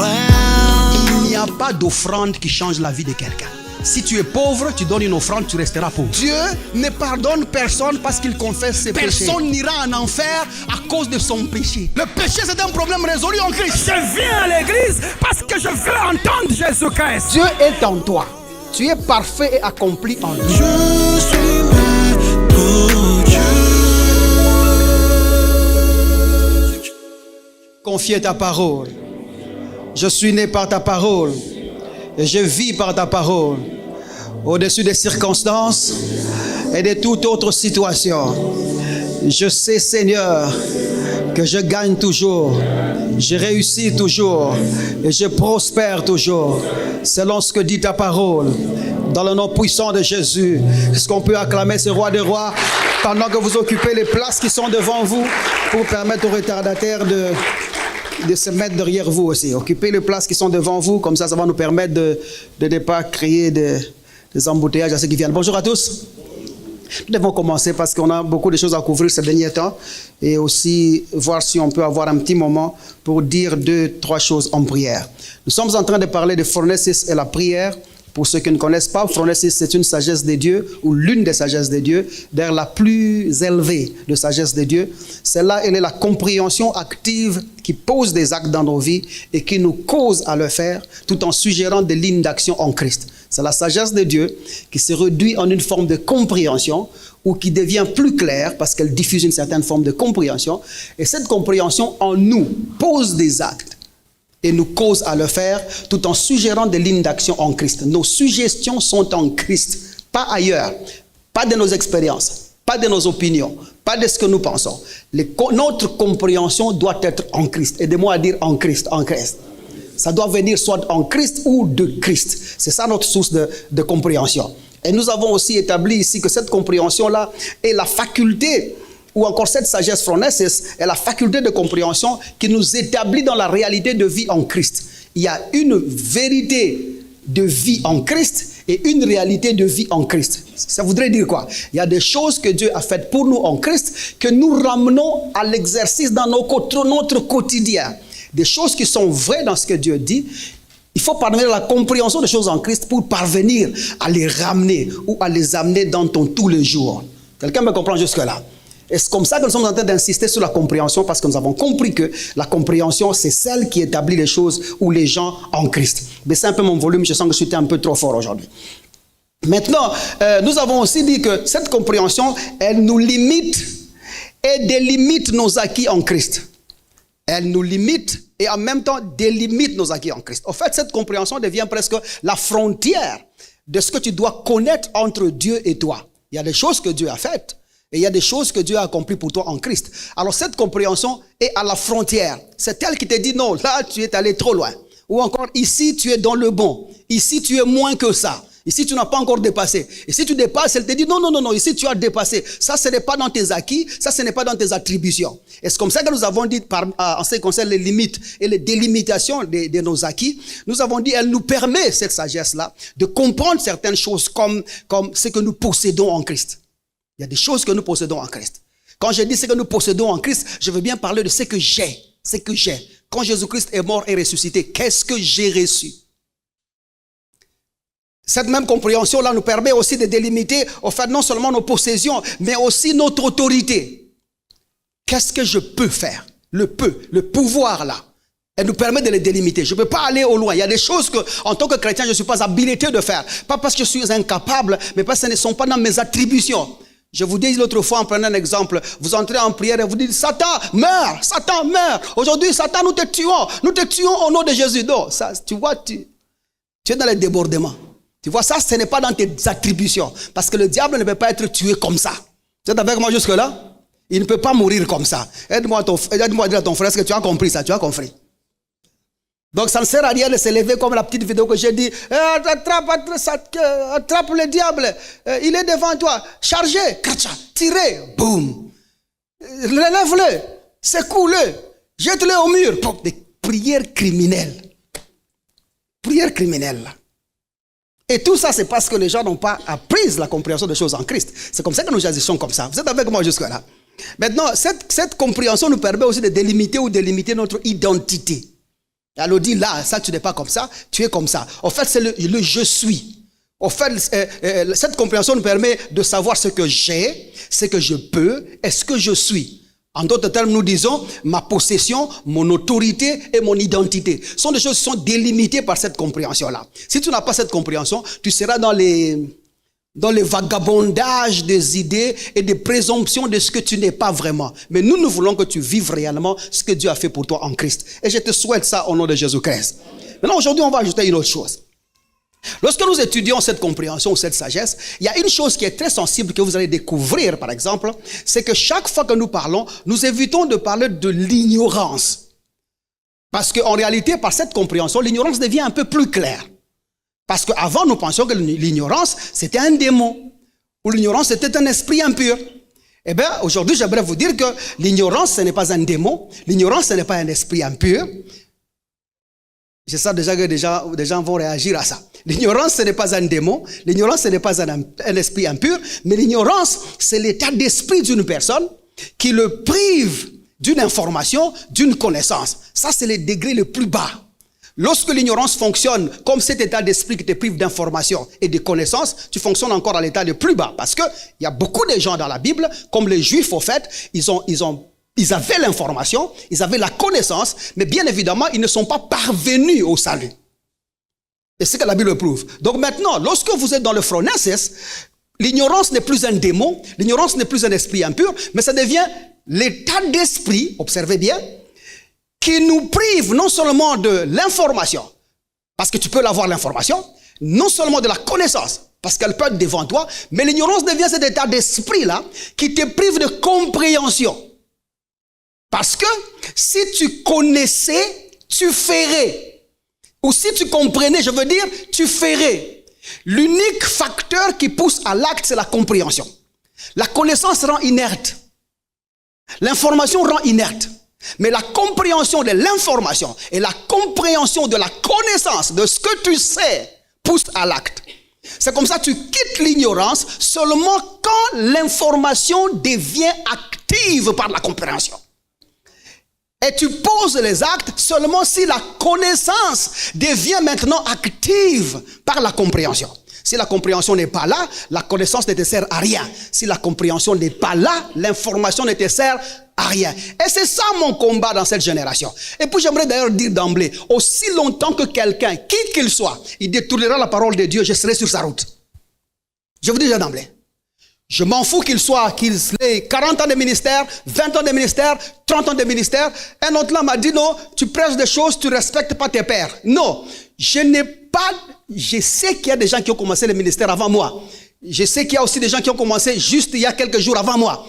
Il n'y a pas d'offrande qui change la vie de quelqu'un. Si tu es pauvre, tu donnes une offrande, tu resteras pauvre. Dieu ne pardonne personne parce qu'il confesse ses péchés. Personne n'ira en enfer à cause de son péché. Le péché, c'est un problème résolu en Christ. Je viens à l'église parce que je veux entendre Jésus-Christ. Dieu est en toi. Tu es parfait et accompli en lui. Je suis né pour Dieu. Confier ta parole. Je suis né par ta parole. Et je vis par ta parole. Au-dessus des circonstances et de toute autre situation. Je sais, Seigneur, que je gagne toujours. Je réussis toujours. Et je prospère toujours. Selon ce que dit ta parole. Dans le nom puissant de Jésus. Est-ce qu'on peut acclamer ce roi des rois pendant que vous occupez les places qui sont devant vous pour permettre aux retardataires de se mettre derrière vous aussi. Occupez les places qui sont devant vous, comme ça va nous permettre de ne pas créer des embouteillages à ceux qui viennent. Bonjour à tous. Nous devons commencer parce qu'on a beaucoup de choses à couvrir ces derniers temps et aussi voir si on peut avoir un petit moment pour dire 2-3 choses en prière. Nous sommes en train de parler de phronesis et la prière. Pour ceux qui ne connaissent pas, phronesis, c'est une sagesse de Dieu, ou l'une des sagesses de Dieu, d'ailleurs la plus élevée de sagesse de Dieu. Celle-là, elle est la compréhension active qui pose des actes dans nos vies et qui nous cause à le faire, tout en suggérant des lignes d'action en Christ. C'est la sagesse de Dieu qui se réduit en une forme de compréhension ou qui devient plus claire parce qu'elle diffuse une certaine forme de compréhension. Et cette compréhension en nous pose des actes et nous cause à le faire tout en suggérant des lignes d'action en Christ. Nos suggestions sont en Christ, pas ailleurs, pas de nos expériences, pas de nos opinions, pas de ce que nous pensons. Notre compréhension doit être en Christ. Aidez-moi à dire en Christ, en Christ. Ça doit venir soit en Christ ou de Christ. C'est ça notre source de compréhension. Et nous avons aussi établi ici que cette compréhension-là est la faculté ou encore cette sagesse phronesis est la faculté de compréhension qui nous établit dans la réalité de vie en Christ. Il y a une vérité de vie en Christ et une réalité de vie en Christ. Ça voudrait dire quoi? Il y a des choses que Dieu a faites pour nous en Christ que nous ramenons à l'exercice dans notre quotidien. Des choses qui sont vraies dans ce que Dieu dit. Il faut parvenir à la compréhension des choses en Christ pour parvenir à les ramener ou à les amener dans ton tous les jours. Quelqu'un me comprend jusque-là? Et c'est comme ça que nous sommes en train d'insister sur la compréhension parce que nous avons compris que la compréhension, c'est celle qui établit les choses ou les gens en Christ. Baissez un peu mon volume, je sens que je suis un peu trop fort aujourd'hui. Maintenant, nous avons aussi dit que cette compréhension, elle nous limite et délimite nos acquis en Christ. Elle nous limite et en même temps délimite nos acquis en Christ. En fait, cette compréhension devient presque la frontière de ce que tu dois connaître entre Dieu et toi. Il y a des choses que Dieu a faites. Et il y a des choses que Dieu a accomplies pour toi en Christ. Alors cette compréhension est à la frontière. C'est elle qui te dit non, là tu es allé trop loin. Ou encore ici tu es dans le bon. Ici tu es moins que ça. Ici tu n'as pas encore dépassé. Et si tu dépasses, elle te dit non, ici tu as dépassé. Ça ce n'est pas dans tes acquis, ça ce n'est pas dans tes attributions. Et c'est comme ça que nous avons dit en ce qui concerne les limites et les délimitations de nos acquis. Nous avons dit elle nous permet cette sagesse-là de comprendre certaines choses comme ce que nous possédons en Christ. Il y a des choses que nous possédons en Christ. Quand je dis ce que nous possédons en Christ, je veux bien parler de ce que j'ai. Ce que j'ai. Quand Jésus-Christ est mort et ressuscité, qu'est-ce que j'ai reçu? Cette même compréhension-là nous permet aussi de délimiter, au fait, non seulement nos possessions, mais aussi notre autorité. Qu'est-ce que je peux faire? Le pouvoir là. Elle nous permet de les délimiter. Je ne peux pas aller au loin. Il y a des choses que, en tant que chrétien, je ne suis pas habilité de faire. Pas parce que je suis incapable, mais parce que ce ne sont pas dans mes attributions. Je vous dis l'autre fois en prenant un exemple, vous entrez en prière et vous dites Satan, meurs, Satan, meurs. Aujourd'hui, Satan, nous te tuons au nom de Jésus. Non, ça, tu vois, tu es dans les débordements. Tu vois, ça, ce n'est pas dans tes attributions. Parce que le diable ne peut pas être tué comme ça. Tu es avec moi jusque-là? Il ne peut pas mourir comme ça. Aide-moi à dire à ton frère, est-ce que tu as compris ça? Tu as compris? Donc ça ne sert à rien de se lever comme la petite vidéo que j'ai dit. Attrape le diable. Il est devant toi. Chargez. Tirez. Boum. Relève-le. Secoue-le. Jette-le au mur. Des prières criminelles. Prières criminelles. Et tout ça, c'est parce que les gens n'ont pas appris la compréhension des choses en Christ. C'est comme ça que nous agissons comme ça. Vous êtes avec moi jusque-là? Maintenant, cette compréhension nous permet aussi de délimiter ou délimiter notre identité. Alors dit là, ça tu n'es pas comme ça, tu es comme ça. En fait, c'est le je suis. En fait, cette compréhension nous permet de savoir ce que j'ai, ce que je peux et ce que je suis. En d'autres termes, nous disons ma possession, mon autorité et mon identité. Ce sont des choses qui sont délimitées par cette compréhension-là. Si tu n'as pas cette compréhension, tu seras dans les vagabondages des idées et des présomptions de ce que tu n'es pas vraiment. Mais nous voulons que tu vives réellement ce que Dieu a fait pour toi en Christ. Et je te souhaite ça au nom de Jésus-Christ. Maintenant, aujourd'hui, on va ajouter une autre chose. Lorsque nous étudions cette compréhension, cette sagesse, il y a une chose qui est très sensible que vous allez découvrir, par exemple, c'est que chaque fois que nous parlons, nous évitons de parler de l'ignorance. Parce qu'en réalité, par cette compréhension, l'ignorance devient un peu plus claire. Parce qu'avant, nous pensions que l'ignorance, c'était un démon. Ou l'ignorance, c'était un esprit impur. Eh bien, aujourd'hui, j'aimerais vous dire que l'ignorance, ce n'est pas un démon. L'ignorance, ce n'est pas un esprit impur. Je sais déjà que des gens vont réagir à ça. L'ignorance, ce n'est pas un démon. L'ignorance, ce n'est pas un esprit impur. Mais l'ignorance, c'est l'état d'esprit d'une personne qui le prive d'une information, d'une connaissance. Ça, c'est le degré le plus bas. Lorsque l'ignorance fonctionne comme cet état d'esprit qui te prive d'information et de connaissances, tu fonctionnes encore à l'état le plus bas. Parce qu'il y a beaucoup de gens dans la Bible, comme les Juifs au fait, ils avaient l'information, ils avaient la connaissance, mais bien évidemment, ils ne sont pas parvenus au salut. Et c'est ce que la Bible prouve. Donc maintenant, lorsque vous êtes dans le phronesis, l'ignorance n'est plus un démon, l'ignorance n'est plus un esprit impur, mais ça devient l'état d'esprit, observez bien, qui nous prive non seulement de l'information, parce que tu peux l'avoir l'information, non seulement de la connaissance, parce qu'elle peut être devant toi, mais l'ignorance devient cet état d'esprit-là qui te prive de compréhension. Parce que si tu connaissais, tu ferais. Ou si tu comprenais, je veux dire, tu ferais. L'unique facteur qui pousse à l'acte, c'est la compréhension. La connaissance rend inerte. L'information rend inerte. Mais la compréhension de l'information et la compréhension de la connaissance de ce que tu sais pousse à l'acte. C'est comme ça que tu quittes l'ignorance seulement quand l'information devient active par la compréhension. Et tu poses les actes seulement si la connaissance devient maintenant active par la compréhension. Si la compréhension n'est pas là, la connaissance ne te sert à rien. Si la compréhension n'est pas là, l'information ne te sert à rien. Et c'est ça mon combat dans cette génération. Et puis j'aimerais d'ailleurs dire d'emblée, aussi longtemps que quelqu'un, qui qu'il soit, il détournera la parole de Dieu, je serai sur sa route. Je vous dis déjà d'emblée. Je m'en fous qu'il ait 40 ans de ministère, 20 ans de ministère, 30 ans de ministère. Un autre là m'a dit non, tu prêches des choses, tu ne respectes pas tes pères. Non, je sais qu'il y a des gens qui ont commencé le ministère avant moi. Je sais qu'il y a aussi des gens qui ont commencé juste il y a quelques jours avant moi.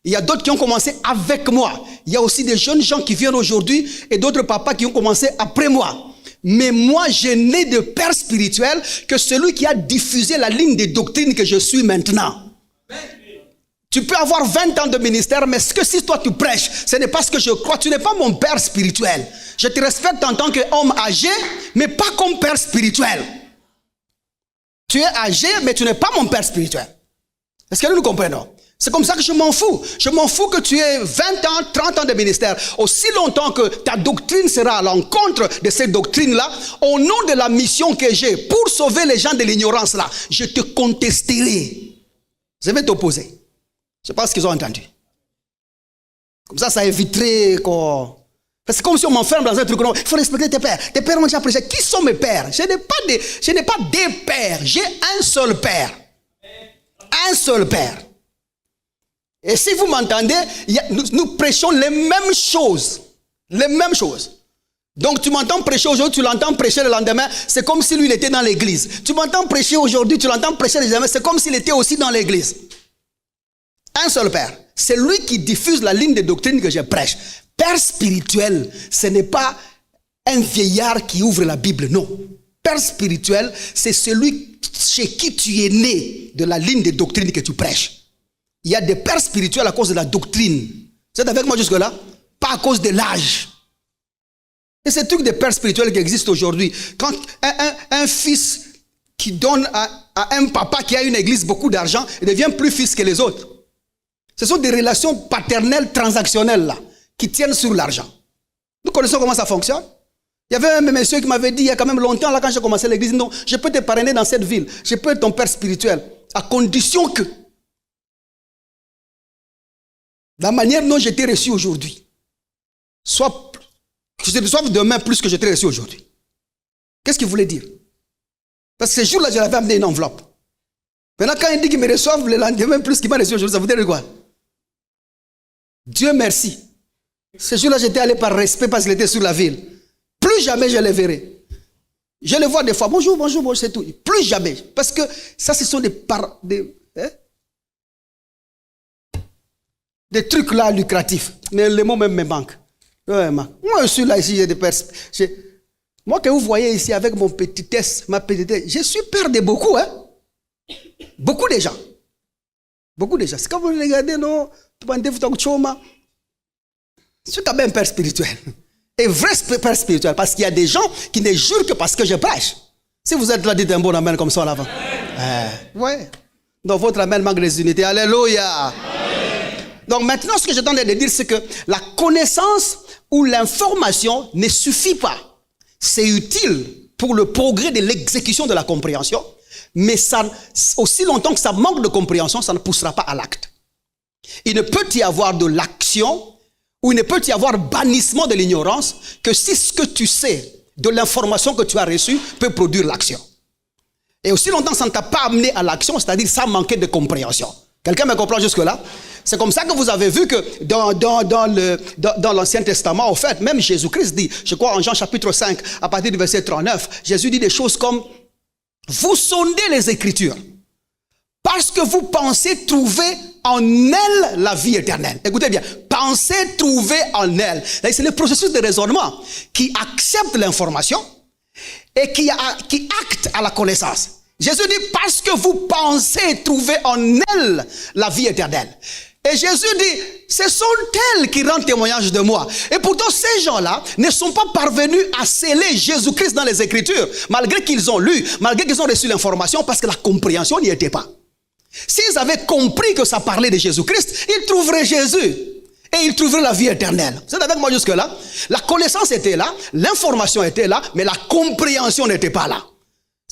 Il y a d'autres qui ont commencé avec moi. Il y a aussi des jeunes gens qui viennent aujourd'hui et d'autres papas qui ont commencé après moi. Mais moi, je n'ai de père spirituel que celui qui a diffusé la ligne de doctrine que je suis maintenant. Tu peux avoir 20 ans de ministère, mais ce que si toi tu prêches, ce n'est pas ce que je crois. Tu n'es pas mon père spirituel. Je te respecte en tant qu'homme âgé, mais pas comme père spirituel. Tu es âgé, mais tu n'es pas mon père spirituel. Est-ce que nous comprenons? C'est comme ça que je m'en fous. Je m'en fous que tu aies 20 ans, 30 ans de ministère. Aussi longtemps que ta doctrine sera à l'encontre de cette doctrine-là, au nom de la mission que j'ai pour sauver les gens de l'ignorance-là, je te contesterai. Je vais t'opposer. Je ne sais pas ce qu'ils ont entendu. Comme ça éviterait qu'on... Parce que comme si on m'enferme dans un truc, il faut respecter tes pères. Tes pères ont déjà prêché. Qui sont mes pères? Je n'ai pas des pères. J'ai un seul père. Un seul père. Et si vous m'entendez, nous prêchons les mêmes choses. Les mêmes choses. Donc tu m'entends prêcher aujourd'hui, tu l'entends prêcher le lendemain, c'est comme si lui il était dans l'église. Tu m'entends prêcher aujourd'hui, tu l'entends prêcher le lendemain, c'est comme s'il était aussi dans l'église. Un seul père. C'est lui qui diffuse la ligne de doctrine que je prêche. Père spirituel, ce n'est pas un vieillard qui ouvre la Bible, non. Père spirituel, c'est celui chez qui tu es né de la ligne de doctrine que tu prêches. Il y a des pères spirituels à cause de la doctrine. Vous êtes avec moi jusque-là? Pas à cause de l'âge. Et c'est le truc des pères spirituels qui existent aujourd'hui. Quand un fils qui donne à un papa qui a une église beaucoup d'argent, il devient plus fils que les autres. Ce sont des relations paternelles transactionnelles là, qui tiennent sur l'argent. Nous connaissons comment ça fonctionne. Il y avait un monsieur qui m'avait dit il y a quand même longtemps, là, quand j'ai commencé l'église, non, je peux te parrainer dans cette ville. Je peux être ton père spirituel. À condition que la manière dont je t'ai reçu aujourd'hui soit que je te reçoive demain plus que je t'ai reçu aujourd'hui. Qu'est-ce qu'il voulait dire? Parce que ce jour-là, je l'avais amené une enveloppe. Maintenant, quand il dit qu'il me reçoive le lendemain plus qu'il m'a reçu aujourd'hui, ça veut dire quoi? Dieu merci. Ce jour-là, j'étais allé par respect parce qu'il était sur la ville. Plus jamais je les verrai. Je les vois des fois. Bonjour, bonjour, bonjour, c'est tout. Plus jamais. Parce que ça, ce sont des trucs là lucratifs. Mais les mots même me manquent. Moi, je suis là ici, j'ai des personnes. Moi, que vous voyez ici avec mon petitesse, ma petitesse, je suis père de beaucoup, hein. Beaucoup de gens. Beaucoup de gens. C'est quand vous regardez, non, je suis quand même père spirituel. Et vrai père spirituel, parce qu'il y a des gens qui ne jurent que parce que je prêche. Si vous êtes là, dites un bon amen comme ça en avant. Ouais. Donc votre amen manque des unités. Alléluia. Donc maintenant, ce que j'ai tenté de dire, c'est que la connaissance ou l'information ne suffit pas. C'est utile pour le progrès de l'exécution de la compréhension, mais ça, aussi longtemps que ça manque de compréhension, ça ne poussera pas à l'acte. Il ne peut y avoir de l'action ou il ne peut y avoir bannissement de l'ignorance que si ce que tu sais de l'information que tu as reçue peut produire l'action. Et aussi longtemps que ça ne t'a pas amené à l'action, c'est-à-dire ça manquait de compréhension. Quelqu'un me comprend jusque-là? C'est comme ça que vous avez vu que dans l'Ancien Testament, au fait, même Jésus-Christ dit, je crois en Jean chapitre 5, à partir du verset 39, Jésus dit des choses comme, vous sondez les Écritures, parce que vous pensez trouver en elles la vie éternelle. Écoutez bien, pensez trouver en elle. C'est le processus de raisonnement qui accepte l'information et qui acte à la connaissance. Jésus dit, parce que vous pensez trouver en elle la vie éternelle. Et Jésus dit, ce sont elles qui rendent témoignage de moi. Et pourtant, ces gens-là ne sont pas parvenus à sceller Jésus-Christ dans les Écritures, malgré qu'ils ont lu, malgré qu'ils ont reçu l'information, parce que la compréhension n'y était pas. S'ils avaient compris que ça parlait de Jésus-Christ, ils trouveraient Jésus. Et ils trouveraient la vie éternelle. Vous êtes avec moi jusque-là? La connaissance était là, l'information était là, mais la compréhension n'était pas là.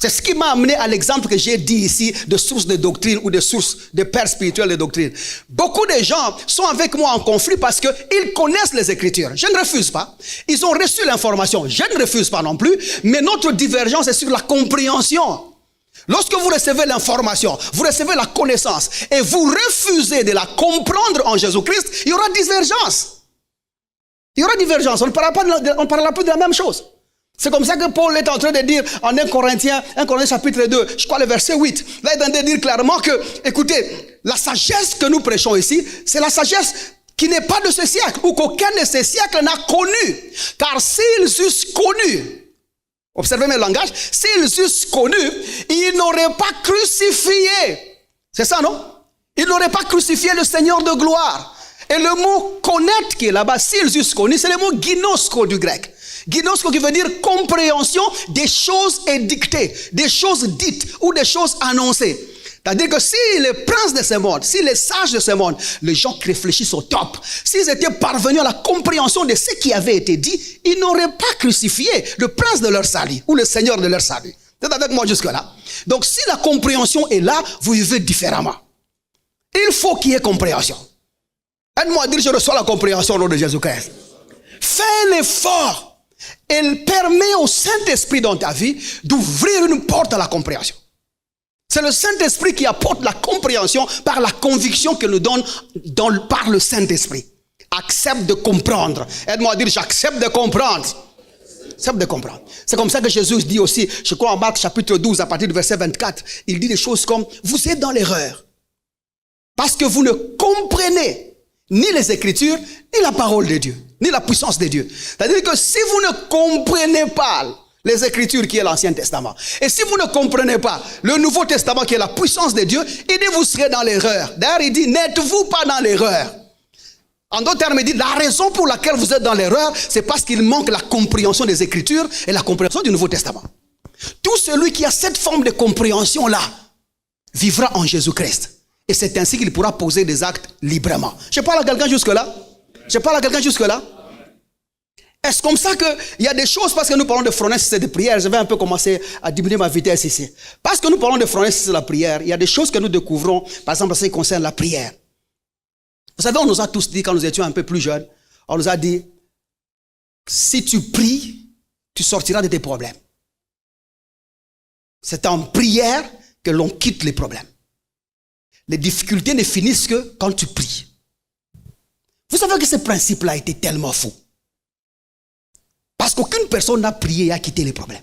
C'est ce qui m'a amené à l'exemple que j'ai dit ici de sources de doctrine ou de sources de pères spirituels de doctrine. Beaucoup de gens sont avec moi en conflit parce qu'ils connaissent les Écritures. Je ne refuse pas. Ils ont reçu l'information. Je ne refuse pas non plus. Mais notre divergence est sur la compréhension. Lorsque vous recevez l'information, vous recevez la connaissance et vous refusez de la comprendre en Jésus-Christ, il y aura divergence. Il y aura divergence. On ne parlera plus de la même chose. C'est comme ça que Paul est en train de dire en 1 Corinthiens chapitre 2, je crois le verset 8. Là, il est en train de dire clairement que, écoutez, la sagesse que nous prêchons ici, c'est la sagesse qui n'est pas de ce siècle, ou qu'aucun de ces siècles n'a connu. Car s'ils eussent connu, observez mes langages, s'ils eussent connu, ils n'auraient pas crucifié. C'est ça, non? Ils n'auraient pas crucifié le Seigneur de gloire. Et le mot connaître qui est là-bas, s'ils eussent connu, c'est le mot ginosko du grec. Ginosko qui veut dire compréhension des choses édictées, des choses dites ou des choses annoncées. C'est-à-dire que si les princes de ce monde, si les sages de ce monde, les gens qui réfléchissent au top, s'ils étaient parvenus à la compréhension de ce qui avait été dit, ils n'auraient pas crucifié le prince de leur salut ou le seigneur de leur salut. Vous êtes avec moi jusque-là? Donc si la compréhension est là, vous vivez différemment. Il faut qu'il y ait compréhension. Aide-moi à dire, je reçois la compréhension au nom de Jésus-Christ. Fais l'effort. Elle permet au Saint-Esprit dans ta vie d'ouvrir une porte à la compréhension. C'est le Saint-Esprit qui apporte la compréhension par la conviction qu'il nous donne par le Saint-Esprit. Accepte de comprendre. Aide-moi à dire, j'accepte de comprendre. Accepte de comprendre. C'est comme ça que Jésus dit aussi, je crois en Marc chapitre 12, à partir du verset 24, il dit des choses comme, vous êtes dans l'erreur. Parce que vous ne comprenez ni les Écritures, ni la parole de Dieu, ni la puissance de Dieu. C'est-à-dire que si vous ne comprenez pas les Écritures qui est l'Ancien Testament, et si vous ne comprenez pas le Nouveau Testament qui est la puissance de Dieu, il dit vous serez dans l'erreur. D'ailleurs, il dit n'êtes-vous pas dans l'erreur? En d'autres termes, il dit la raison pour laquelle vous êtes dans l'erreur, c'est parce qu'il manque la compréhension des Écritures et la compréhension du Nouveau Testament. Tout celui qui a cette forme de compréhension-là vivra en Jésus-Christ. Et c'est ainsi qu'il pourra poser des actes librement. Je parle à quelqu'un jusque-là? Je parle à quelqu'un jusque-là? Est-ce comme ça qu'il y a des choses, parce que nous parlons de phronesis et de prière, je vais un peu commencer à diminuer ma vitesse ici. Parce que nous parlons de phronesis et de la prière, il y a des choses que nous découvrons, par exemple, en ce qui concerne la prière. Vous savez, on nous a tous dit, quand nous étions un peu plus jeunes, on nous a dit, si tu pries, tu sortiras de tes problèmes. C'est en prière que l'on quitte les problèmes. Les difficultés ne finissent que quand tu pries. Vous savez que ce principe-là a été tellement fou. Parce qu'aucune personne n'a prié et a quitté les problèmes.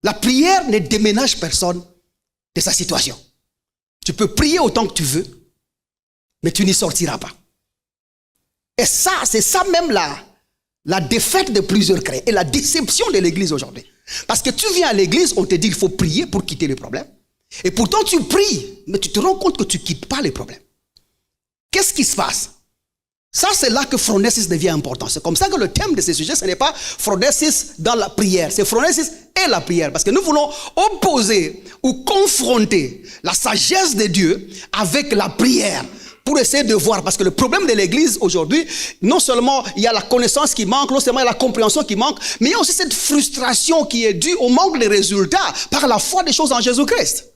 La prière ne déménage personne de sa situation. Tu peux prier autant que tu veux, mais tu n'y sortiras pas. Et ça, c'est ça même la défaite de plusieurs chrétiens et la déception de l'église aujourd'hui. Parce que tu viens à l'église, on te dit qu'il faut prier pour quitter les problèmes. Et pourtant tu pries, mais tu te rends compte que tu ne quittes pas les problèmes. Qu'est-ce qui se passe? Ça, c'est là que phronesis devient important. C'est comme ça que le thème de ce sujet, ce n'est pas phronesis dans la prière, c'est phronesis et la prière. Parce que nous voulons opposer ou confronter la sagesse de Dieu avec la prière pour essayer de voir. Parce que le problème de l'église aujourd'hui, non seulement il y a la connaissance qui manque, non seulement il y a la compréhension qui manque, mais il y a aussi cette frustration qui est due au manque de résultats par la foi des choses en Jésus-Christ.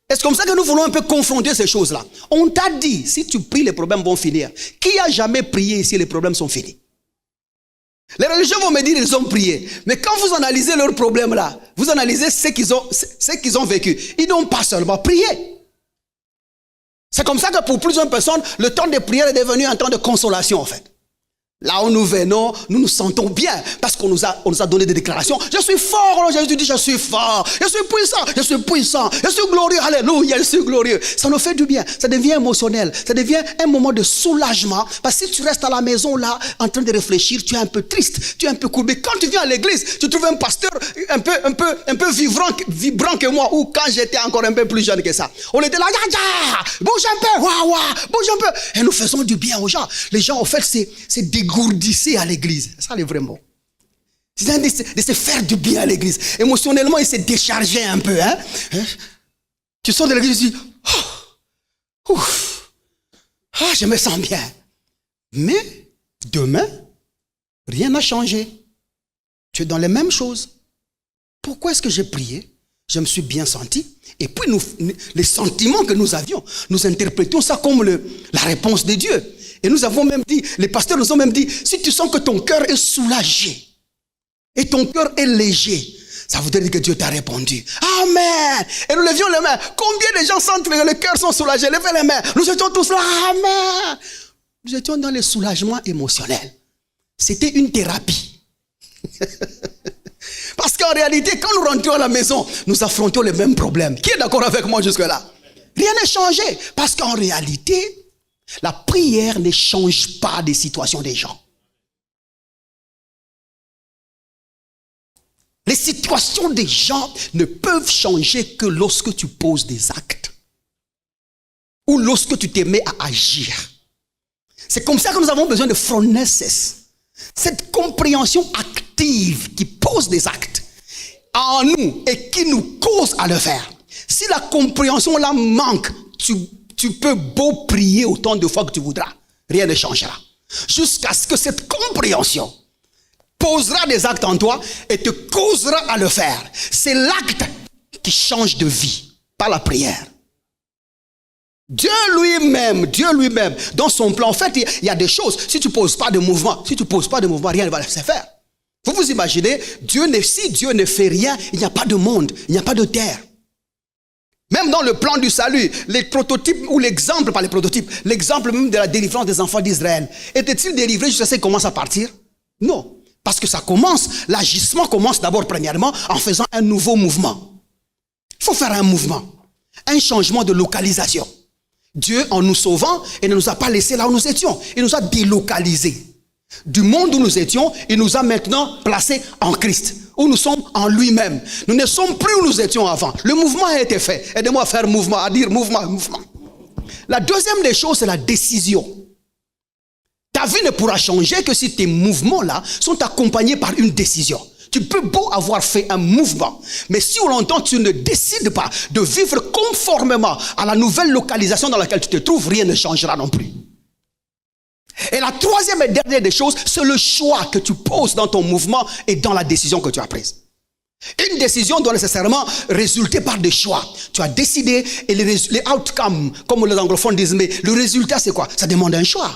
Et c'est comme ça que nous voulons un peu confronter ces choses-là. On t'a dit, si tu pries, les problèmes vont finir. Qui a jamais prié ici, les problèmes sont finis? Les religieux vont me dire, ils ont prié. Mais quand vous analysez leurs problèmes-là, vous analysez ce qu'ils ont vécu. Ils n'ont pas seulement prié. C'est comme ça que pour plusieurs personnes, le temps de prière est devenu un temps de consolation en fait. Là où nous venons, nous nous sentons bien parce qu'on nous a donné des déclarations. Je suis fort, Jésus dit je suis fort, je suis puissant, je suis glorieux, alléluia, je suis glorieux. Ça nous fait du bien, ça devient émotionnel, ça devient un moment de soulagement. Parce que si tu restes à la maison là, en train de réfléchir, tu es un peu triste, tu es un peu courbé. Quand tu viens à l'église, tu trouves un pasteur un peu vibrant que moi, ou quand j'étais encore un peu plus jeune que ça. On était là, bouge un peu, bouge un peu. Et nous faisons du bien aux gens. Les gens, en fait, c'est dégourdisser à l'église. Ça, c'est vraiment. C'est de se faire du bien à l'église. Émotionnellement, il s'est déchargé un peu. Tu sors de l'église, tu dis, je me sens bien. Mais, demain, rien n'a changé. Tu es dans les mêmes choses. Pourquoi est-ce que j'ai prié? Je me suis bien senti. Et puis, les sentiments que nous avions, nous interprétions ça comme la réponse de Dieu. Et nous avons même dit, les pasteurs nous ont même dit, si tu sens que ton cœur est soulagé et ton cœur est léger, ça voudrait dire que Dieu t'a répondu. Amen. Et nous levions les mains. Combien de gens sentent que le cœur sont soulagés? Levez les mains. Nous étions tous là. Amen. Nous étions dans le soulagement émotionnel. C'était une thérapie. Parce qu'en réalité, quand nous rentrions à la maison, nous affrontions les mêmes problèmes. Qui est d'accord avec moi jusque-là? Rien n'a changé. Parce qu'en réalité, la prière ne change pas les situations des gens. Les situations des gens ne peuvent changer que lorsque tu poses des actes. Ou lorsque tu te mets à agir. C'est comme ça que nous avons besoin de phronesis. Cette compréhension active qui pose des actes en nous et qui nous cause à le faire. Si la compréhension là manque, tu peux beau prier autant de fois que tu voudras. Rien ne changera. Jusqu'à ce que cette compréhension posera des actes en toi et te causera à le faire. C'est l'acte qui change de vie, pas la prière. Dieu lui-même, dans son plan, en fait, il y a des choses. Si tu ne poses pas de mouvement, rien ne va se faire. Vous vous imaginez, si Dieu ne fait rien, il n'y a pas de monde, il n'y a pas de terre. Même dans le plan du salut, les prototypes ou l'exemple, pas les prototypes, l'exemple même de la délivrance des enfants d'Israël, était-il délivré jusqu'à ce qu'il commence à partir? Non. Parce que l'agissement commence d'abord premièrement en faisant un nouveau mouvement. Il faut faire un mouvement, un changement de localisation. Dieu, en nous sauvant, il ne nous a pas laissés là où nous étions. Il nous a délocalisés. Du monde où nous étions, il nous a maintenant placés en Christ, où nous sommes en lui-même. Nous ne sommes plus où nous étions avant. Le mouvement a été fait. Aidez-moi à faire mouvement, à dire mouvement. La deuxième des choses, c'est la décision. Ta vie ne pourra changer que si tes mouvements-là sont accompagnés par une décision. Tu peux beau avoir fait un mouvement, mais si au longtemps tu ne décides pas de vivre conformément à la nouvelle localisation dans laquelle tu te trouves, rien ne changera non plus. Et la troisième et dernière des choses, c'est le choix que tu poses dans ton mouvement et dans la décision que tu as prise. Une décision doit nécessairement résulter par des choix. Tu as décidé et les outcomes, comme les anglophones disent, mais le résultat c'est quoi? Ça demande un choix.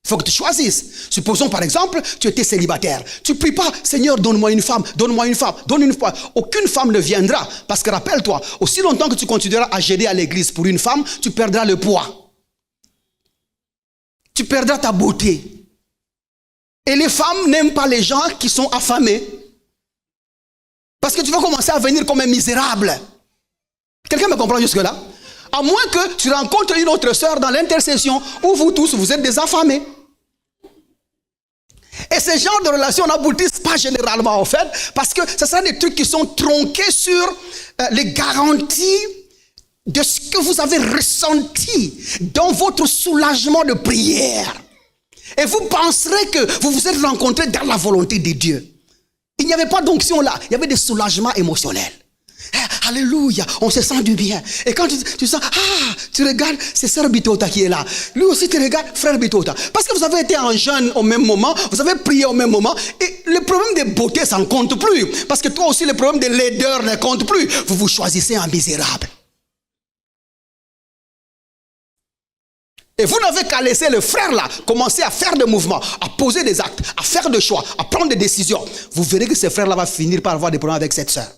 Il faut que tu choisisses. Supposons par exemple, tu étais célibataire. Tu ne pries pas, Seigneur, donne-moi une femme, donne-moi une femme, donne une femme. Aucune femme ne viendra. Parce que rappelle-toi, aussi longtemps que tu continueras à gérer à l'église pour une femme, tu perdras le poids. Tu perdras ta beauté. Et les femmes n'aiment pas les gens qui sont affamés. Parce que tu vas commencer à venir comme un misérable. Quelqu'un me comprend jusque-là? À moins que tu rencontres une autre sœur dans l'intercession où vous tous, vous êtes des affamés. Et ce genre de relations n'aboutissent pas généralement en fait, parce que ce sont des trucs qui sont tronqués sur les garanties de ce que vous avez ressenti dans votre soulagement de prière. Et vous penserez que vous vous êtes rencontrés dans la volonté de Dieu. Il n'y avait pas d'onction là, il y avait des soulagements émotionnels. Alléluia, on se sent du bien. Et quand tu sens, tu regardes, c'est Sœur Bitota qui est là. Lui aussi tu regardes, Frère Bitota. Parce que vous avez été en jeûne au même moment, vous avez prié au même moment, et le problème de beauté, ça ne compte plus. Parce que toi aussi, le problème de laideur ne compte plus. Vous vous choisissez en misérable. Et vous n'avez qu'à laisser le frère là commencer à faire des mouvements, à poser des actes, à faire des choix, à prendre des décisions. Vous verrez que ce frère là va finir par avoir des problèmes avec cette sœur.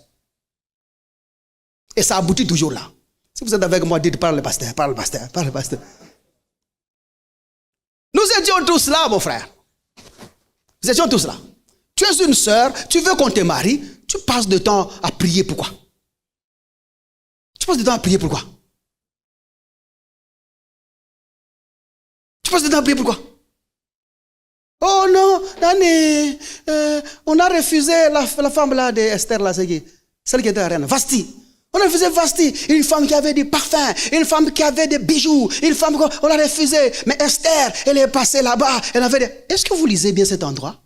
Et ça aboutit toujours là. Si vous êtes avec moi, dites parle le pasteur, parle le pasteur, parle le pasteur. Nous étions tous là, mon frère. Nous étions tous là. Tu es une sœur, tu veux qu'on te marie, tu passes de temps à prier pourquoi? Tu passes de temps à prier pourquoi? Tu passes de temps à prier pourquoi? Oh non, Dani, on a refusé la femme là d'Esther, là, celle qui était reine, Vasti. On a refusé Vasti, une femme qui avait du parfum, une femme qui avait des bijoux, une femme qu'on a refusé. Mais Esther, elle est passée là-bas, elle avait des... Est-ce que vous lisez bien cet endroit?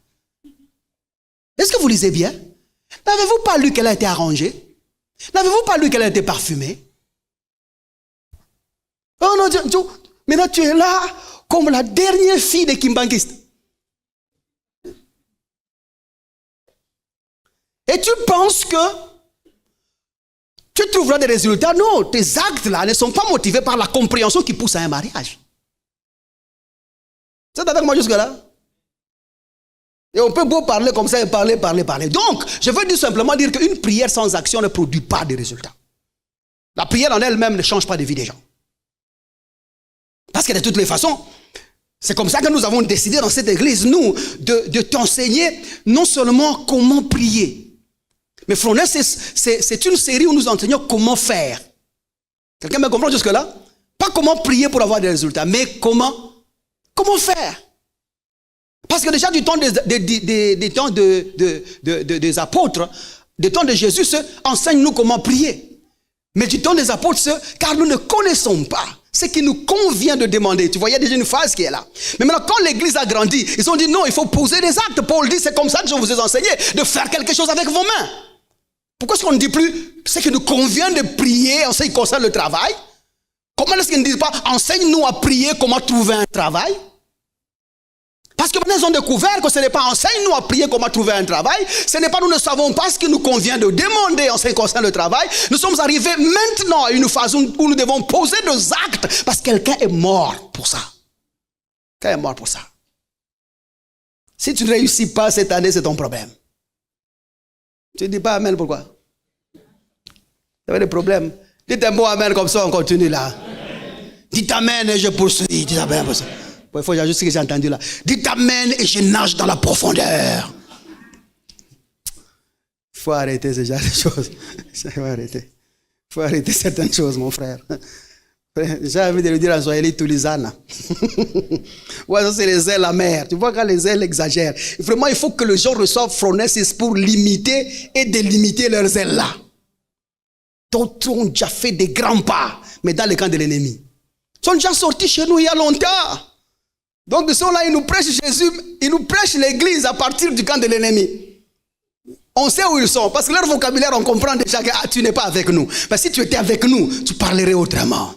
Est-ce que vous lisez bien? N'avez-vous pas lu qu'elle a été arrangée? N'avez-vous pas lu qu'elle a été parfumée? Oh non, maintenant tu es là comme la dernière fille des Kimbankistes. Et tu penses que tu trouveras des résultats? Non, tes actes là ne sont pas motivés par la compréhension qui pousse à un mariage. Vous êtes avec moi jusque-là? Et on peut beau parler comme ça et parler. Donc, je veux tout simplement dire qu'une prière sans action ne produit pas de résultats. La prière en elle-même ne change pas de vie des gens. Parce que de toutes les façons, c'est comme ça que nous avons décidé dans cette église, nous, de t'enseigner non seulement comment prier, mais Fronès, c'est une série où nous enseignons comment faire. Quelqu'un me comprend jusque-là? Pas comment prier pour avoir des résultats, mais comment faire. Parce que déjà du temps des apôtres, du temps de Jésus, enseigne-nous comment prier. Mais du temps des apôtres, car nous ne connaissons pas ce qui nous convient de demander. Tu vois, il y a déjà une phase qui est là. Mais maintenant, quand l'église a grandi, ils ont dit non, il faut poser des actes. Paul dit, c'est comme ça que je vous ai enseigné, de faire quelque chose avec vos mains. Pourquoi est-ce qu'on ne dit plus ce qui nous convient de prier en ce qui concerne le travail? Comment est-ce qu'ils ne disent pas, enseigne-nous à prier comment trouver un travail? Parce que maintenant, ils ont découvert que ce n'est pas enseigne-nous à prier comment trouver un travail. Ce n'est pas nous ne savons pas ce qui nous convient de demander en ce qui concerne le travail. Nous sommes arrivés maintenant à une phase où nous devons poser des actes parce que quelqu'un est mort pour ça. Quelqu'un est mort pour ça. Si tu ne réussis pas cette année, c'est ton problème. Tu ne dis pas amen, pourquoi? Tu as des problèmes. Dites un mot amen comme ça, on continue là. Dites amen et je poursuis. Dites amen. Il faut juste ce que j'ai entendu là. Dites amen et je nage dans la profondeur. Il faut arrêter ce genre de choses. Il faut arrêter certaines choses, mon frère. J'ai envie de le dire en Swahili, Tulizana. Ouais, ça c'est les ailes amères. Tu vois quand les ailes exagèrent. Vraiment, il faut que les gens reçoivent Phronesis pour limiter et délimiter leurs ailes là. D'autres ont déjà fait des grands pas, mais dans le camp de l'ennemi. Ils sont déjà sortis chez nous il y a longtemps. Donc ils sont là, ils nous prêchent Jésus, ils nous prêchent l'église à partir du camp de l'ennemi. On sait où ils sont, parce que leur vocabulaire, on comprend déjà que tu n'es pas avec nous. Mais si tu étais avec nous, tu parlerais autrement.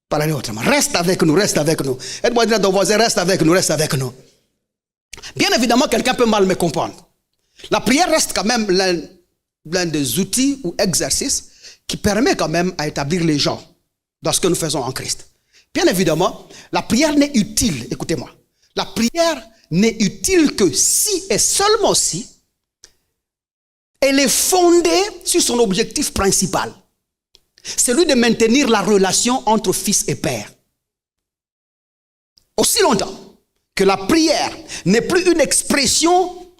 Parlez autrement. Reste avec nous, reste avec nous. Aide-moi à dire à ton voisin, reste avec nous, reste avec nous. Bien évidemment, quelqu'un peut mal me comprendre. La prière reste quand même l'un des outils ou exercices qui permet quand même à établir les gens dans ce que nous faisons en Christ. Bien évidemment, la prière n'est utile, écoutez-moi, la prière n'est utile que si et seulement si elle est fondée sur son objectif principal, celui de maintenir la relation entre fils et père. Aussi longtemps que la prière n'est plus une expression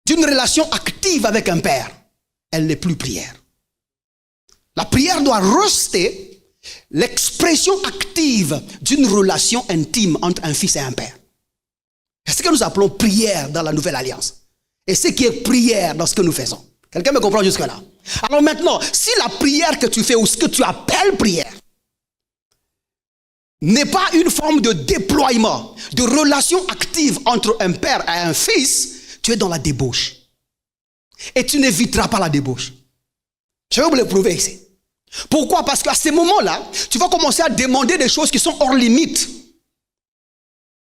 d'une relation active avec un père, elle n'est plus prière. La prière doit rester l'expression active d'une relation intime entre un fils et un père. C'est ce que nous appelons prière dans la Nouvelle Alliance. Et ce qui est prière dans ce que nous faisons. Quelqu'un me comprend jusque-là? Alors maintenant, si la prière que tu fais ou ce que tu appelles prière n'est pas une forme de déploiement, de relation active entre un père et un fils, tu es dans la débauche. Et tu n'éviteras pas la débauche. Je vais vous le prouver ici. Pourquoi? Parce qu'à ces moments-là, tu vas commencer à demander des choses qui sont hors limite.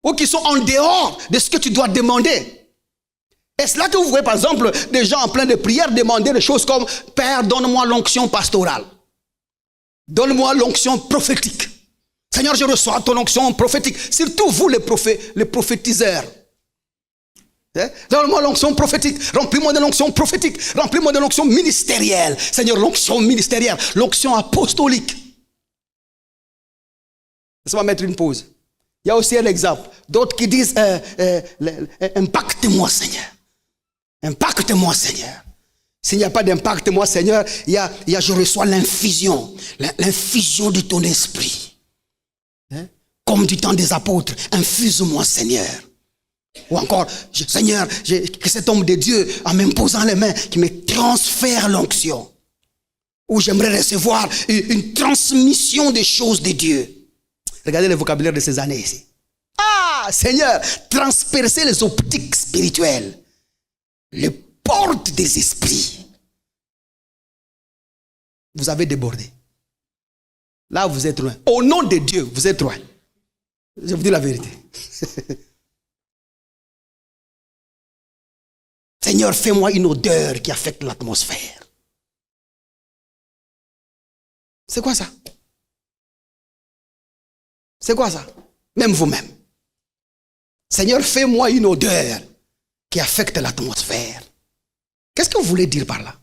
Ou qui sont en dehors de ce que tu dois demander. Est-ce là que vous voyez par exemple des gens en plein de prière demander des choses comme « Père, donne-moi l'onction pastorale. Donne-moi l'onction prophétique. Seigneur, je reçois ton onction prophétique. » Surtout vous les prophétiseurs. Donne-moi l'onction prophétique. Remplis-moi de l'onction prophétique. Remplis-moi de l'onction ministérielle. Seigneur, l'onction ministérielle. L'onction apostolique. Laisse-moi mettre une pause. Il y a aussi un exemple. D'autres qui disent impacte-moi, Seigneur. Impacte-moi, Seigneur. S'il n'y a pas d'impact-moi, Seigneur, il y a je reçois l'infusion. L'infusion de ton esprit. Comme du temps des apôtres. Infuse-moi, Seigneur. Ou encore, Seigneur, que cet homme de Dieu, en m'imposant les mains, qui me transfère l'onction. Ou j'aimerais recevoir une transmission des choses de Dieu. Regardez le vocabulaire de ces années ici. Ah, Seigneur, transpercer les optiques spirituelles. Les portes des esprits. Vous avez débordé. Là, vous êtes loin. Au nom de Dieu, vous êtes loin. Je vous dis la vérité. Seigneur, fais-moi une odeur qui affecte l'atmosphère. C'est quoi ça? C'est quoi ça? Même vous-même. Seigneur, fais-moi une odeur qui affecte l'atmosphère. Qu'est-ce que vous voulez dire par là?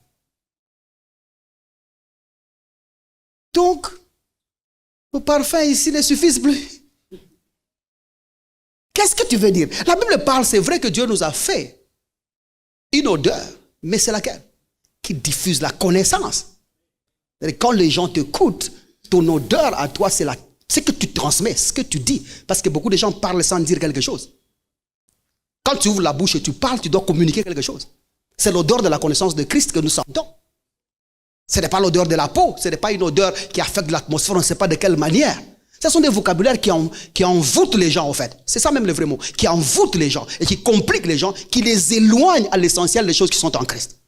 Donc, le parfum ici ne suffit plus. Qu'est-ce que tu veux dire? La Bible parle, c'est vrai que Dieu nous a fait une odeur, mais c'est laquelle? Qui diffuse la connaissance. Quand les gens t'écoutent, ton odeur à toi, c'est ce que tu transmets, ce que tu dis. Parce que beaucoup de gens parlent sans dire quelque chose. Quand tu ouvres la bouche et tu parles, tu dois communiquer quelque chose. C'est l'odeur de la connaissance de Christ que nous sentons. Ce n'est pas l'odeur de la peau, ce n'est pas une odeur qui affecte l'atmosphère, on ne sait pas de quelle manière. Ce sont des vocabulaires qui envoûtent les gens, en fait. C'est ça même le vrai mot. Qui envoûtent les gens et qui compliquent les gens, qui les éloignent à l'essentiel des choses qui sont en Christ.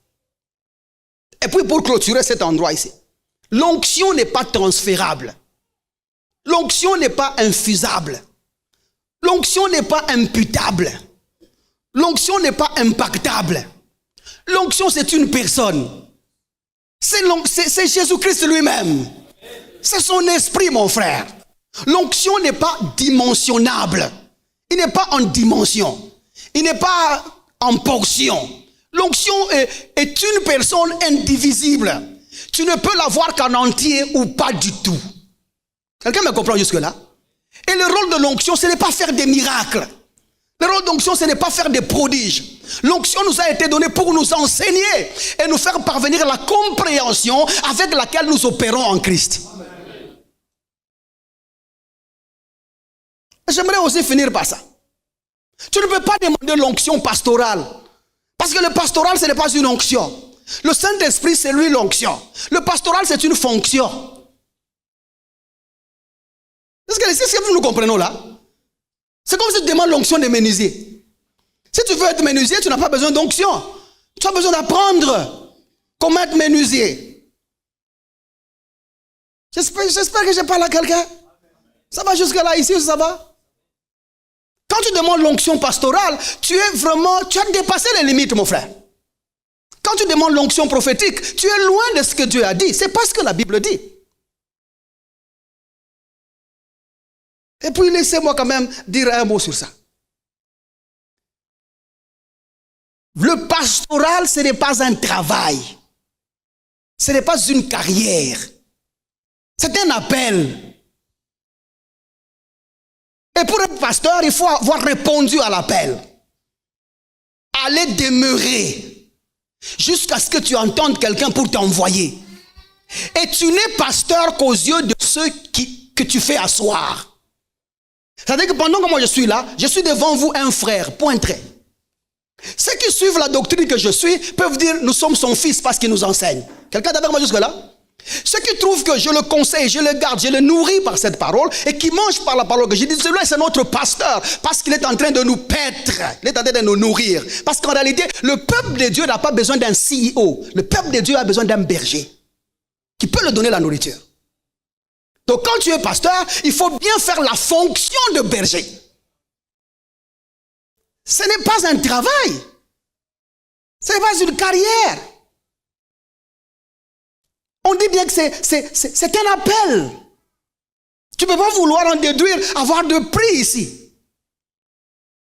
Et puis pour clôturer cet endroit ici, l'onction n'est pas transférable. L'onction n'est pas infusable. L'onction n'est pas imputable. L'onction n'est pas impactable. L'onction, c'est une personne. C'est Jésus-Christ lui-même. C'est son esprit, mon frère. L'onction n'est pas dimensionnable. Il n'est pas en dimension. Il n'est pas en portion. L'onction est une personne indivisible. Tu ne peux la voir qu'en entier ou pas du tout. Quelqu'un me comprend jusque-là? Et le rôle de l'onction, ce n'est pas faire des miracles. Le rôle d'onction, ce n'est pas faire des prodiges. L'onction nous a été donnée pour nous enseigner et nous faire parvenir la compréhension avec laquelle nous opérons en Christ. J'aimerais aussi finir par ça. Tu ne peux pas demander l'onction pastorale. Parce que le pastoral, ce n'est pas une onction. Le Saint-Esprit, c'est lui l'onction. Le pastoral, c'est une fonction. C'est ce que nous comprenons là. C'est comme si tu demandes l'onction des menuisiers. Si tu veux être menuisier, tu n'as pas besoin d'onction. Tu as besoin d'apprendre comment être menuisier. J'espère que je parle à quelqu'un. Ça va jusque-là, ici, ça va? Quand tu demandes l'onction pastorale, tu as dépassé les limites, mon frère. Quand tu demandes l'onction prophétique, tu es loin de ce que Dieu a dit. C'est pas ce que la Bible dit. Et puis, laissez-moi quand même dire un mot sur ça. Le pastoral, ce n'est pas un travail. Ce n'est pas une carrière. C'est un appel. Et pour être pasteur, il faut avoir répondu à l'appel. Aller demeurer jusqu'à ce que tu entendes quelqu'un pour t'envoyer. Et tu n'es pasteur qu'aux yeux de ceux que tu fais asseoir. C'est-à-dire que pendant que moi je suis là, je suis devant vous un frère, point trait. Ceux qui suivent la doctrine que je suis peuvent dire nous sommes son fils parce qu'il nous enseigne. Quelqu'un est avec moi jusque-là? Ceux qui trouvent que je le conseille, je le garde, je le nourris par cette parole et qui mangent par la parole que je dis, celui-là c'est notre pasteur parce qu'il est en train de nous paître, il est en train de nous nourrir. Parce qu'en réalité, le peuple de Dieu n'a pas besoin d'un CEO. Le peuple de Dieu a besoin d'un berger qui peut lui donner la nourriture. Donc quand tu es pasteur, il faut bien faire la fonction de berger. Ce n'est pas un travail. Ce n'est pas une carrière. On dit bien que c'est un appel. Tu ne peux pas vouloir en déduire, avoir de prix ici.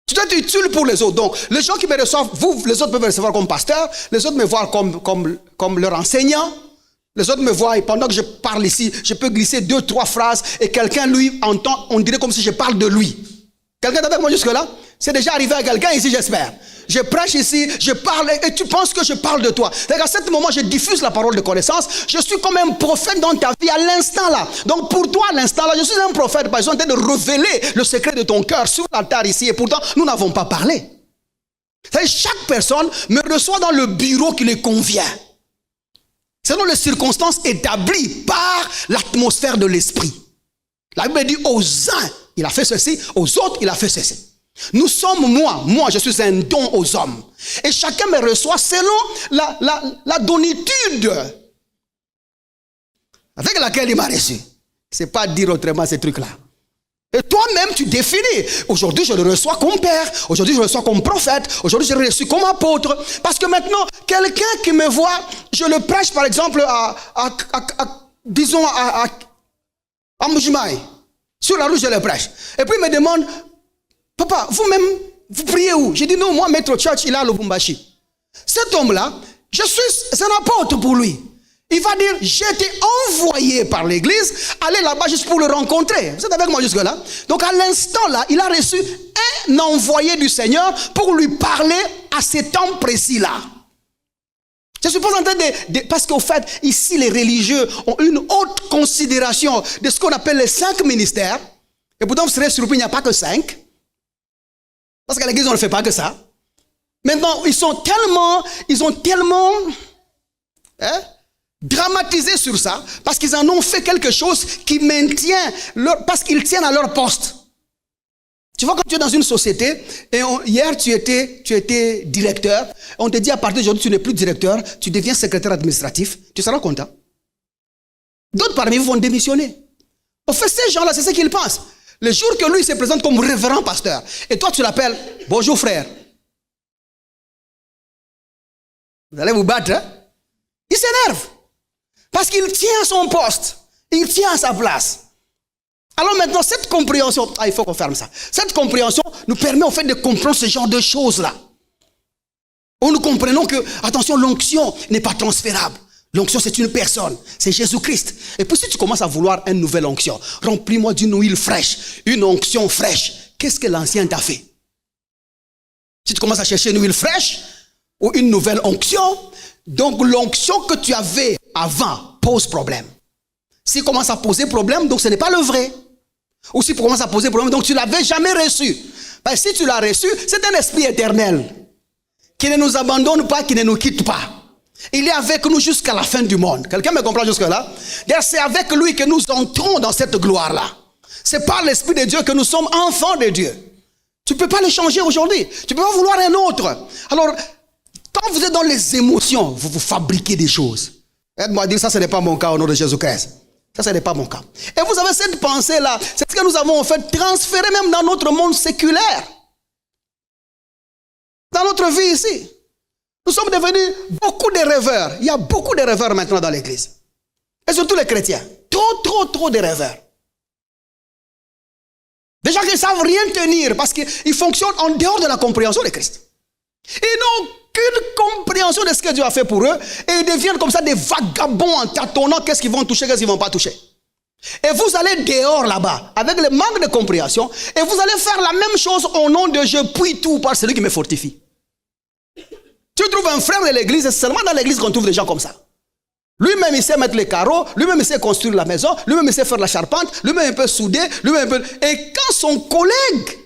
Tu dois être utile pour les autres. Donc, les gens qui me reçoivent, vous, les autres peuvent me recevoir comme pasteur, les autres me voient comme leur enseignant. Les autres me voient et pendant que je parle ici, je peux glisser 2-3 phrases et quelqu'un, lui, entend, on dirait comme si je parle de lui. Quelqu'un est avec moi jusque-là? C'est déjà arrivé à quelqu'un ici, j'espère. Je prêche ici, je parle et tu penses que je parle de toi. À ce moment, je diffuse la parole de connaissance. Je suis comme un prophète dans ta vie à l'instant là. Donc pour toi, à l'instant là, je suis un prophète. Par exemple, en train de révéler le secret de ton cœur sur l'altar ici. Et pourtant, nous n'avons pas parlé. Chaque personne me reçoit dans le bureau qui lui convient. Selon les circonstances établies par l'atmosphère de l'esprit. La Bible dit aux uns, il a fait ceci, aux autres, il a fait ceci. Nous sommes moi je suis un don aux hommes. Et chacun me reçoit selon la donitude avec laquelle il m'a reçu. C'est pas dire autrement ces trucs-là. Et toi-même, tu définis. Aujourd'hui, je le reçois comme père. Aujourd'hui, je le reçois comme prophète. Aujourd'hui, je le reçois comme apôtre. Parce que maintenant, quelqu'un qui me voit, je le prêche, par exemple, disons, à Moujimaï. Sur la rue, je le prêche. Et puis, il me demande, papa, vous-même, vous priez où? J'ai dit, non, moi, Maître Church, il est à Lubumbashi. Cet homme-là, c'est un apôtre pour lui. Il va dire, j'ai été envoyé par l'église, aller là-bas juste pour le rencontrer. Vous êtes avec moi jusque-là? Donc à l'instant là, il a reçu un envoyé du Seigneur pour lui parler à ce temps précis-là. Je suis pas en train de parce qu'au fait, ici les religieux ont une haute considération de ce qu'on appelle les 5 ministères. Et pourtant vous serez surpris, il n'y a pas que 5. Parce qu'à l'église on ne fait pas que ça. Maintenant, ils ont tellement dramatisé sur ça, parce qu'ils en ont fait quelque chose qui maintient, parce qu'ils tiennent à leur poste. Tu vois, quand tu es dans une société, et hier tu étais directeur, on te dit à partir d'aujourd'hui tu n'es plus directeur, tu deviens secrétaire administratif, tu seras content. D'autres parmi vous vont démissionner. En fait, ces gens-là, c'est ce qu'ils pensent. Le jour que lui se présente comme révérend pasteur, et toi tu l'appelles, bonjour frère. Vous allez vous battre, hein? Il s'énerve. Parce qu'il tient à son poste. Il tient à sa place. Alors maintenant, cette compréhension, il faut qu'on ferme ça. Cette compréhension nous permet en fait de comprendre ce genre de choses-là. Où nous comprenons que, attention, l'onction n'est pas transférable. L'onction, c'est une personne. C'est Jésus-Christ. Et puis si tu commences à vouloir une nouvelle onction, remplis-moi d'une huile fraîche, une onction fraîche. Qu'est-ce que l'ancien t'a fait? Si tu commences à chercher une huile fraîche ou une nouvelle onction, donc l'onction que tu avais avant pose problème. S'il commence à poser problème, donc ce n'est pas le vrai. Ou s'il commence à poser problème, donc tu ne l'avais jamais reçu. Ben, si tu l'as reçu, c'est un esprit éternel qui ne nous abandonne pas, qui ne nous quitte pas. Il est avec nous jusqu'à la fin du monde. Quelqu'un me comprend jusque-là? C'est avec lui que nous entrons dans cette gloire-là. C'est par l'Esprit de Dieu que nous sommes enfants de Dieu. Tu ne peux pas le changer aujourd'hui. Tu ne peux pas vouloir un autre. Alors, quand vous êtes dans les émotions, vous fabriquez des choses. Aide-moi à dire ça, ce n'est pas mon cas au nom de Jésus-Christ. Ça, ce n'est pas mon cas. Et vous avez cette pensée-là. C'est ce que nous avons en fait transféré même dans notre monde séculaire. Dans notre vie ici. Nous sommes devenus beaucoup de rêveurs. Il y a beaucoup de rêveurs maintenant dans l'église. Et surtout les chrétiens. Trop de rêveurs. Des gens qui ne savent rien tenir parce qu'ils fonctionnent en dehors de la compréhension de Christ. Ils n'ont aucune compréhension de ce que Dieu a fait pour eux et ils deviennent comme ça des vagabonds en tâtonnant qu'est-ce qu'ils vont toucher, qu'est-ce qu'ils ne vont pas toucher. Et vous allez dehors là-bas avec le manque de compréhension et vous allez faire la même chose au nom de je puis tout par celui qui me fortifie. Tu trouves un frère de l'église, c'est seulement dans l'église qu'on trouve des gens comme ça. Lui-même, il sait mettre les carreaux, lui-même, il sait construire la maison, lui-même, il sait faire la charpente, lui-même, il peut souder, lui-même, il peut... Et quand son collègue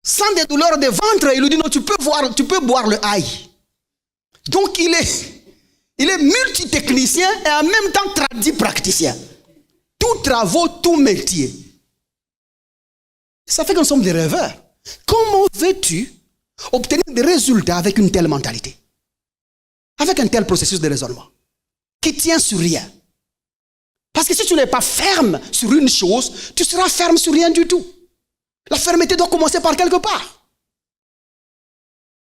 sent des douleurs de ventre, il lui dit, non, tu peux boire le ail. Donc, il est multitechnicien et en même temps tradit praticien. Tout travaux, tout métier. Ça fait que nous sommes des rêveurs. Comment veux-tu obtenir des résultats avec une telle mentalité? Avec un tel processus de raisonnement qui tient sur rien. Parce que si tu n'es pas ferme sur une chose, tu seras ferme sur rien du tout. La fermeté doit commencer par quelque part.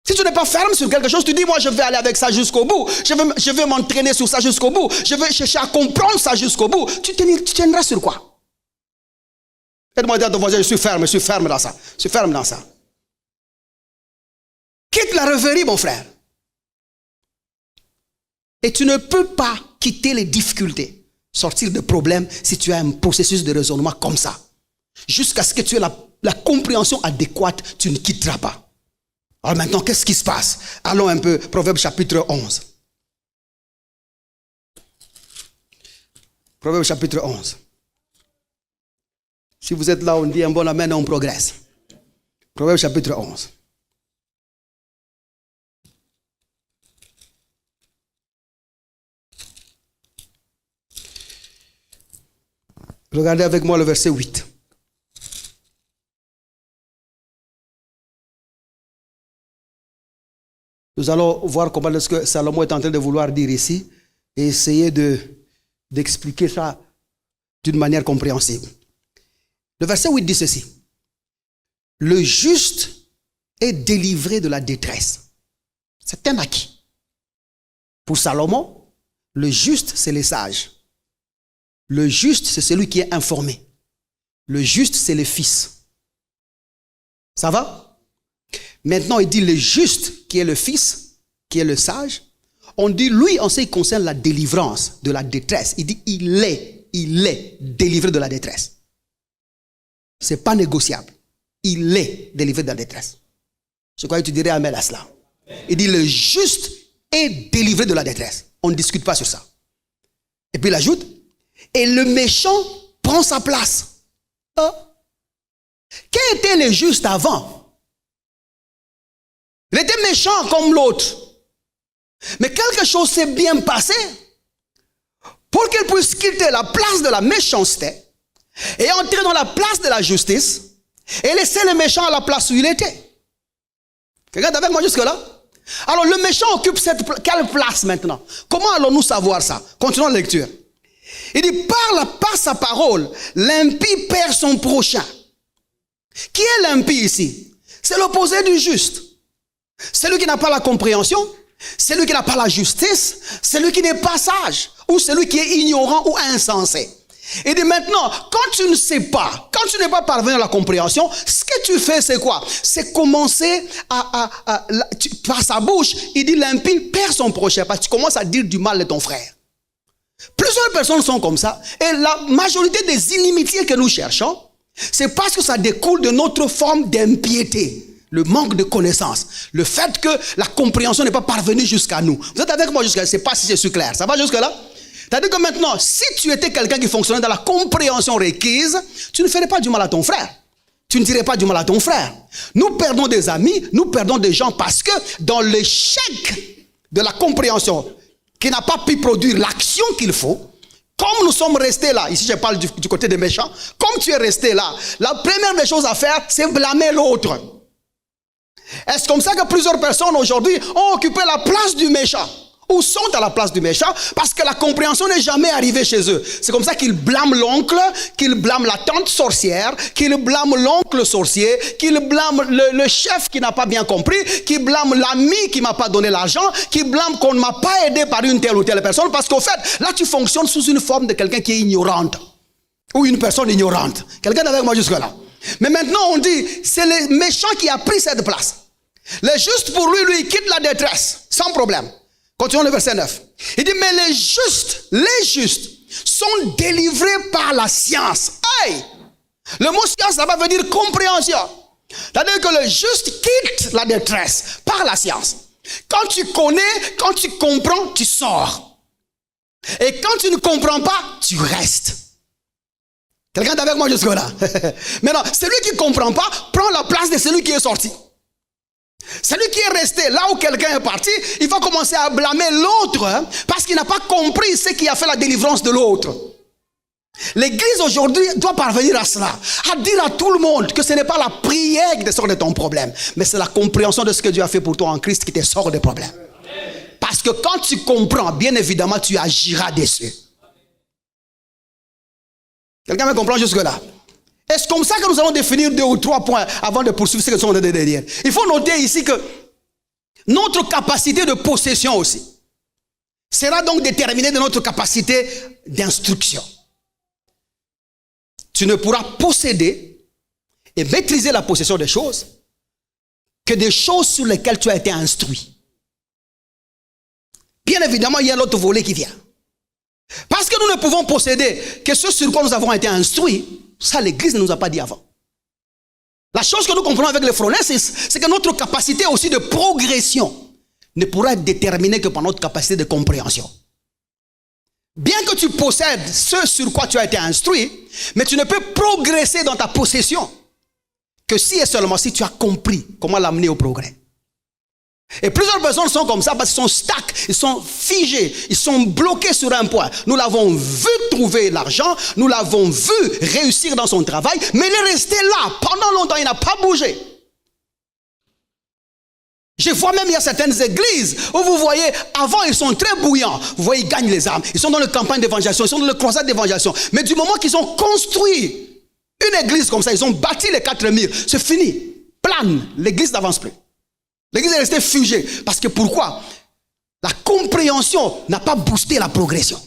Si tu n'es pas ferme sur quelque chose, tu dis, moi je vais aller avec ça jusqu'au bout. Je vais m'entraîner sur ça jusqu'au bout. Je vais chercher à comprendre ça jusqu'au bout. Tu tiendras sur quoi? Et demandez à ton voisin, je suis ferme dans ça. Je suis ferme dans ça. Quitte la rêverie, mon frère. Et tu ne peux pas quitter les difficultés, sortir de problèmes si tu as un processus de raisonnement comme ça. Jusqu'à ce que tu aies la compréhension adéquate, tu ne quitteras pas. Alors maintenant, qu'est-ce qui se passe? Allons un peu, Proverbe chapitre 11. Proverbe chapitre 11. Si vous êtes là, on dit un bon amen et on progresse. Proverbe chapitre 11. Regardez avec moi le verset 8. Nous allons voir comment est-ce que Salomon est en train de vouloir dire ici et essayer d'expliquer ça d'une manière compréhensible. Le verset 8 dit ceci. Le juste est délivré de la détresse. C'est un acquis. Pour Salomon, le juste, c'est les sages. Le juste, c'est celui qui est informé. Le juste, c'est le fils. Ça va? Maintenant, il dit le juste, qui est le fils, qui est le sage. On dit, lui, en ce qui concerne la délivrance de la détresse, il dit, il est délivré de la détresse. C'est pas négociable. Il est délivré de la détresse. Je crois que tu dirais amen à cela. Il dit, le juste est délivré de la détresse. On ne discute pas sur ça. Et puis il ajoute, et le méchant prend sa place. Qui était le juste avant? Il était méchant comme l'autre. Mais quelque chose s'est bien passé pour qu'il puisse quitter la place de la méchanceté et entrer dans la place de la justice et laisser le méchant à la place où il était. Regarde avec moi jusque-là. Alors le méchant occupe quelle place maintenant? Comment allons-nous savoir ça? Continuons la lecture. Il dit, par sa parole, l'impie perd son prochain. Qui est l'impie ici? C'est l'opposé du juste. Celui qui n'a pas la compréhension, celui qui n'a pas la justice, celui qui n'est pas sage, ou celui qui est ignorant ou insensé. Il dit maintenant, quand tu ne sais pas, quand tu n'es pas parvenu à la compréhension, ce que tu fais, c'est quoi? C'est commencer par sa bouche, il dit l'impie perd son prochain, parce que tu commences à dire du mal de ton frère. Plusieurs personnes sont comme ça. Et la majorité des inimitiés que nous cherchons, c'est parce que ça découle de notre forme d'impiété. Le manque de connaissance. Le fait que la compréhension n'est pas parvenue jusqu'à nous. Vous êtes avec moi jusqu'à là? Je ne sais pas si je suis clair. Ça va jusque là? C'est-à-dire que maintenant, si tu étais quelqu'un qui fonctionnait dans la compréhension requise, tu ne ferais pas du mal à ton frère. Tu ne dirais pas du mal à ton frère. Nous perdons des amis, nous perdons des gens parce que dans l'échec de la compréhension, qui n'a pas pu produire l'action qu'il faut, comme nous sommes restés là, ici je parle du côté des méchants, comme tu es resté là, la première des choses à faire, c'est blâmer l'autre. Est-ce comme ça que plusieurs personnes aujourd'hui ont occupé la place du méchant? ou sont à la place du méchant parce que la compréhension n'est jamais arrivée chez eux. C'est comme ça qu'ils blâment l'oncle, qu'ils blâment la tante sorcière, qu'ils blâment l'oncle sorcier, qu'ils blâment le chef qui n'a pas bien compris, qu'ils blâment l'ami qui ne m'a pas donné l'argent, qu'ils blâment qu'on ne m'a pas aidé par une telle ou telle personne parce qu'au fait, là tu fonctionnes sous une forme de quelqu'un qui est ignorante ou une personne ignorante. Quelqu'un avec moi jusque-là. Mais maintenant on dit, c'est le méchant qui a pris cette place. Le juste pour lui, il quitte la détresse, sans problème. Continuons le verset 9. Il dit, mais les justes sont délivrés par la science. Hey! Le mot science, ça veut dire compréhension. C'est-à-dire que le juste quitte la détresse par la science. Quand tu connais, quand tu comprends, tu sors. Et quand tu ne comprends pas, tu restes. Quelqu'un est avec moi jusque-là? Maintenant, celui qui ne comprend pas prend la place de celui qui est sorti. Celui qui est resté là où quelqu'un est parti, il va commencer à blâmer l'autre parce qu'il n'a pas compris ce qui a fait la délivrance de l'autre. L'église aujourd'hui doit parvenir à cela, à dire à tout le monde que ce n'est pas la prière qui te sort de ton problème, mais c'est la compréhension de ce que Dieu a fait pour toi en Christ qui te sort des problèmes. Parce que quand tu comprends, bien évidemment, tu agiras dessus. Quelqu'un me comprend jusque-là? Et c'est comme ça que nous allons définir 2 ou 3 points avant de poursuivre ce que nous sommes en train de dire. Il faut noter ici que notre capacité de possession aussi sera donc déterminée de notre capacité d'instruction. Tu ne pourras posséder et maîtriser la possession des choses que des choses sur lesquelles tu as été instruit. Bien évidemment, il y a l'autre volet qui vient. Parce que nous ne pouvons posséder que ce sur quoi nous avons été instruits. Ça, l'Église ne nous a pas dit avant. La chose que nous comprenons avec les frères, c'est que notre capacité aussi de progression ne pourra être déterminée que par notre capacité de compréhension. Bien que tu possèdes ce sur quoi tu as été instruit, mais tu ne peux progresser dans ta possession que si et seulement si tu as compris comment l'amener au progrès. Et plusieurs personnes sont comme ça parce qu'ils sont stack, ils sont figés, ils sont bloqués sur un point. Nous l'avons vu trouver l'argent, nous l'avons vu réussir dans son travail, mais il est resté là pendant longtemps, il n'a pas bougé. Je vois même, il y a certaines églises où vous voyez, avant ils sont très bouillants. Vous voyez, ils gagnent les âmes, ils sont dans la campagne d'évangélisation, ils sont dans le croisade d'évangélisation. Mais du moment qu'ils ont construit une église comme ça, ils ont bâti les 4 murs, c'est fini, plane, l'église n'avance plus. L'église est restée figée. Parce que pourquoi? La compréhension n'a pas boosté la progression.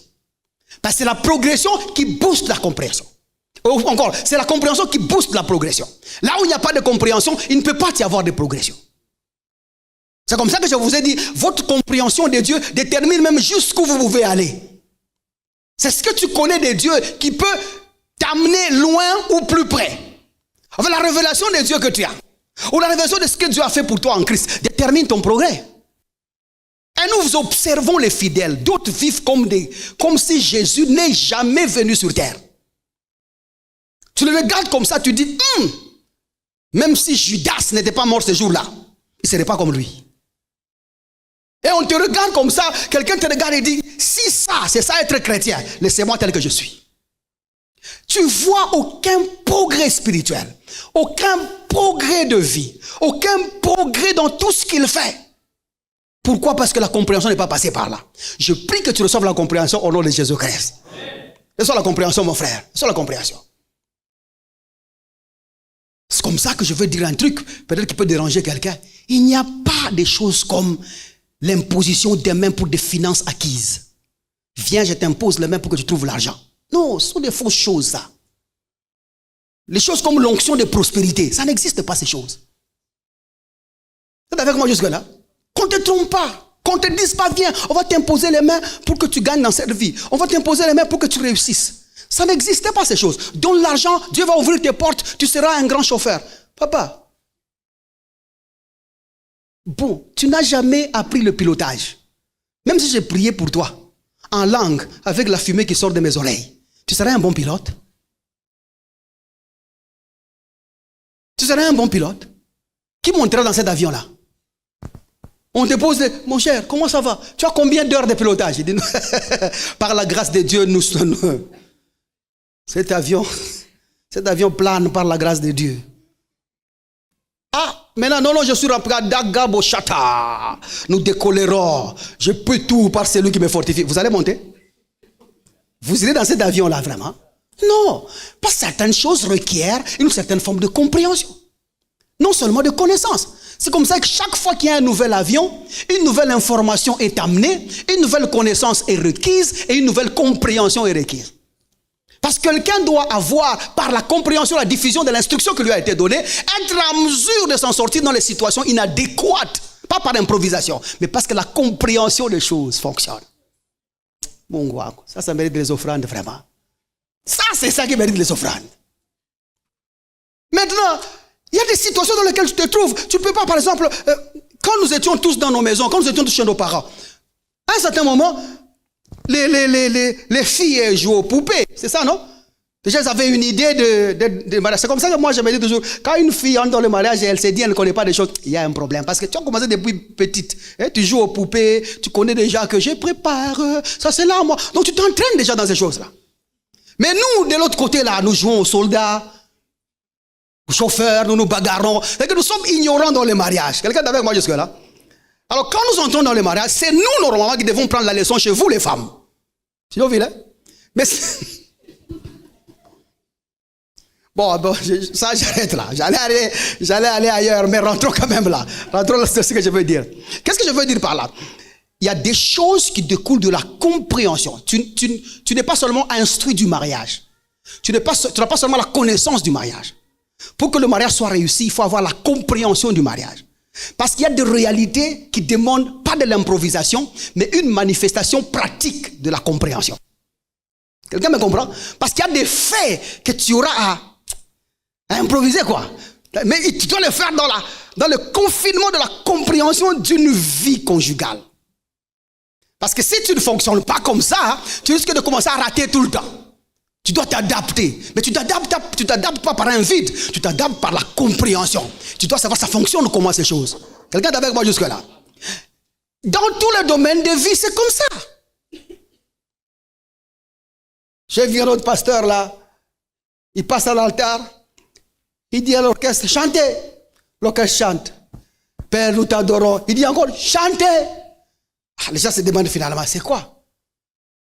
Parce que c'est la progression qui booste la compréhension. Ou encore, c'est la compréhension qui booste la progression. Là où il n'y a pas de compréhension, il ne peut pas y avoir de progression. C'est comme ça que je vous ai dit, votre compréhension de Dieu détermine même jusqu'où vous pouvez aller. C'est ce que tu connais de Dieu qui peut t'amener loin ou plus près. Enfin, la révélation de Dieu que tu as, ou la révélation de ce que Dieu a fait pour toi en Christ, détermine ton progrès. Et nous observons les fidèles. D'autres vivent comme si Jésus n'est jamais venu sur terre. Tu le regardes comme ça, tu dis, même si Judas n'était pas mort ce jour-là, il ne serait pas comme lui. Et on te regarde comme ça, quelqu'un te regarde et dit, si ça, c'est ça être chrétien, laissez-moi tel que je suis. Tu vois aucun progrès spirituel, aucun progrès de vie, aucun progrès dans tout ce qu'il fait. Pourquoi? Parce que la compréhension n'est pas passée par là. Je prie que tu reçoives la compréhension au nom de Jésus-Christ. Reçois la compréhension, mon frère. Reçois la compréhension. C'est comme ça que je veux dire un truc, peut-être qui peut déranger quelqu'un. Il n'y a pas de choses comme l'imposition des mains pour des finances acquises. Viens, je t'impose les mains pour que tu trouves l'argent. Non, ce sont des fausses choses, ça. Les choses comme l'onction de prospérité, ça n'existe pas, ces choses. Vous êtes avec moi jusque-là? Qu'on ne te trompe pas. Qu'on ne te dise pas, viens, on va t'imposer les mains pour que tu gagnes dans cette vie. On va t'imposer les mains pour que tu réussisses. Ça n'existait pas, ces choses. Donne l'argent, Dieu va ouvrir tes portes, tu seras un grand chauffeur. Papa, bon, tu n'as jamais appris le pilotage. Même si j'ai prié pour toi, en langue, avec la fumée qui sort de mes oreilles, tu serais un bon pilote? Tu serais un bon pilote? Qui montera dans cet avion-là? On te pose, mon cher, comment ça va? Tu as combien d'heures de pilotage? Il dit, par la grâce de Dieu, nous sommes... Cet avion plane par la grâce de Dieu. Ah, Maintenant, non, je suis rempli d'Agaboshata. Nous décollerons. Je peux tout par celui qui me fortifie. Vous allez monter? Vous irez dans cet avion-là, vraiment? Non. Parce que certaines choses requièrent une certaine forme de compréhension. Non seulement de connaissance. C'est comme ça que chaque fois qu'il y a un nouvel avion, une nouvelle information est amenée, une nouvelle connaissance est requise et une nouvelle compréhension est requise. Parce que quelqu'un doit avoir, par la compréhension, la diffusion de l'instruction qui lui a été donnée, être en mesure de s'en sortir dans les situations inadéquates. Pas par improvisation, mais parce que la compréhension des choses fonctionne. Bon, ça mérite des offrandes, vraiment. Ça, c'est ça qui mérite les offrandes. Maintenant, il y a des situations dans lesquelles tu te trouves. Tu ne peux pas, par exemple, quand nous étions tous dans nos maisons, quand nous étions tous chez nos parents, à un certain moment, les filles jouent aux poupées. C'est ça, non? Déjà, elles avaient une idée de mariage. C'est comme ça que moi, je me dis toujours, quand une fille entre dans le mariage et elle se dit, elle ne connaît pas des choses, il y a un problème. Parce que tu as commencé depuis petite. Hein, tu joues aux poupées, tu connais déjà que je prépare. Ça, c'est là, moi. Donc, tu t'entraînes déjà dans ces choses-là. Mais nous, de l'autre côté, là, nous jouons aux soldats, aux chauffeurs, nous nous bagarrons. C'est que nous sommes ignorants dans le mariage. Quelqu'un est avec moi jusque-là? Alors, quand nous entrons dans le mariage, c'est nous, normalement, qui devons prendre la leçon chez vous, les femmes. Sinon, vous voyez, mais bon, ça, j'arrête là. J'allais aller ailleurs, mais rentrons quand même là. Rentrons là, c'est ce que je veux dire. Qu'est-ce que je veux dire par là? Il y a des choses qui découlent de la compréhension. Tu n'es pas seulement instruit du mariage. Tu n'as pas seulement la connaissance du mariage. Pour que le mariage soit réussi, il faut avoir la compréhension du mariage. Parce qu'il y a des réalités qui demandent pas de l'improvisation, mais une manifestation pratique de la compréhension. Quelqu'un me comprend? Parce qu'il y a des faits que tu auras à improviser, quoi. Mais tu dois le faire dans le confinement de la compréhension d'une vie conjugale. Parce que si tu ne fonctionnes pas comme ça, tu risques de commencer à rater tout le temps. Tu dois t'adapter. Mais tu t'adaptes pas par un vide. Tu t'adaptes par la compréhension. Tu dois savoir ça fonctionne comment ces choses. Quelqu'un est avec moi jusque-là? Dans tous les domaines de vie, c'est comme ça. J'ai vu un autre pasteur là. Il passe à l'altar. Il dit à l'orchestre, chantez. L'orchestre chante. Père, nous t'adorons. Il dit encore, chantez. Les gens se demandent finalement, c'est quoi?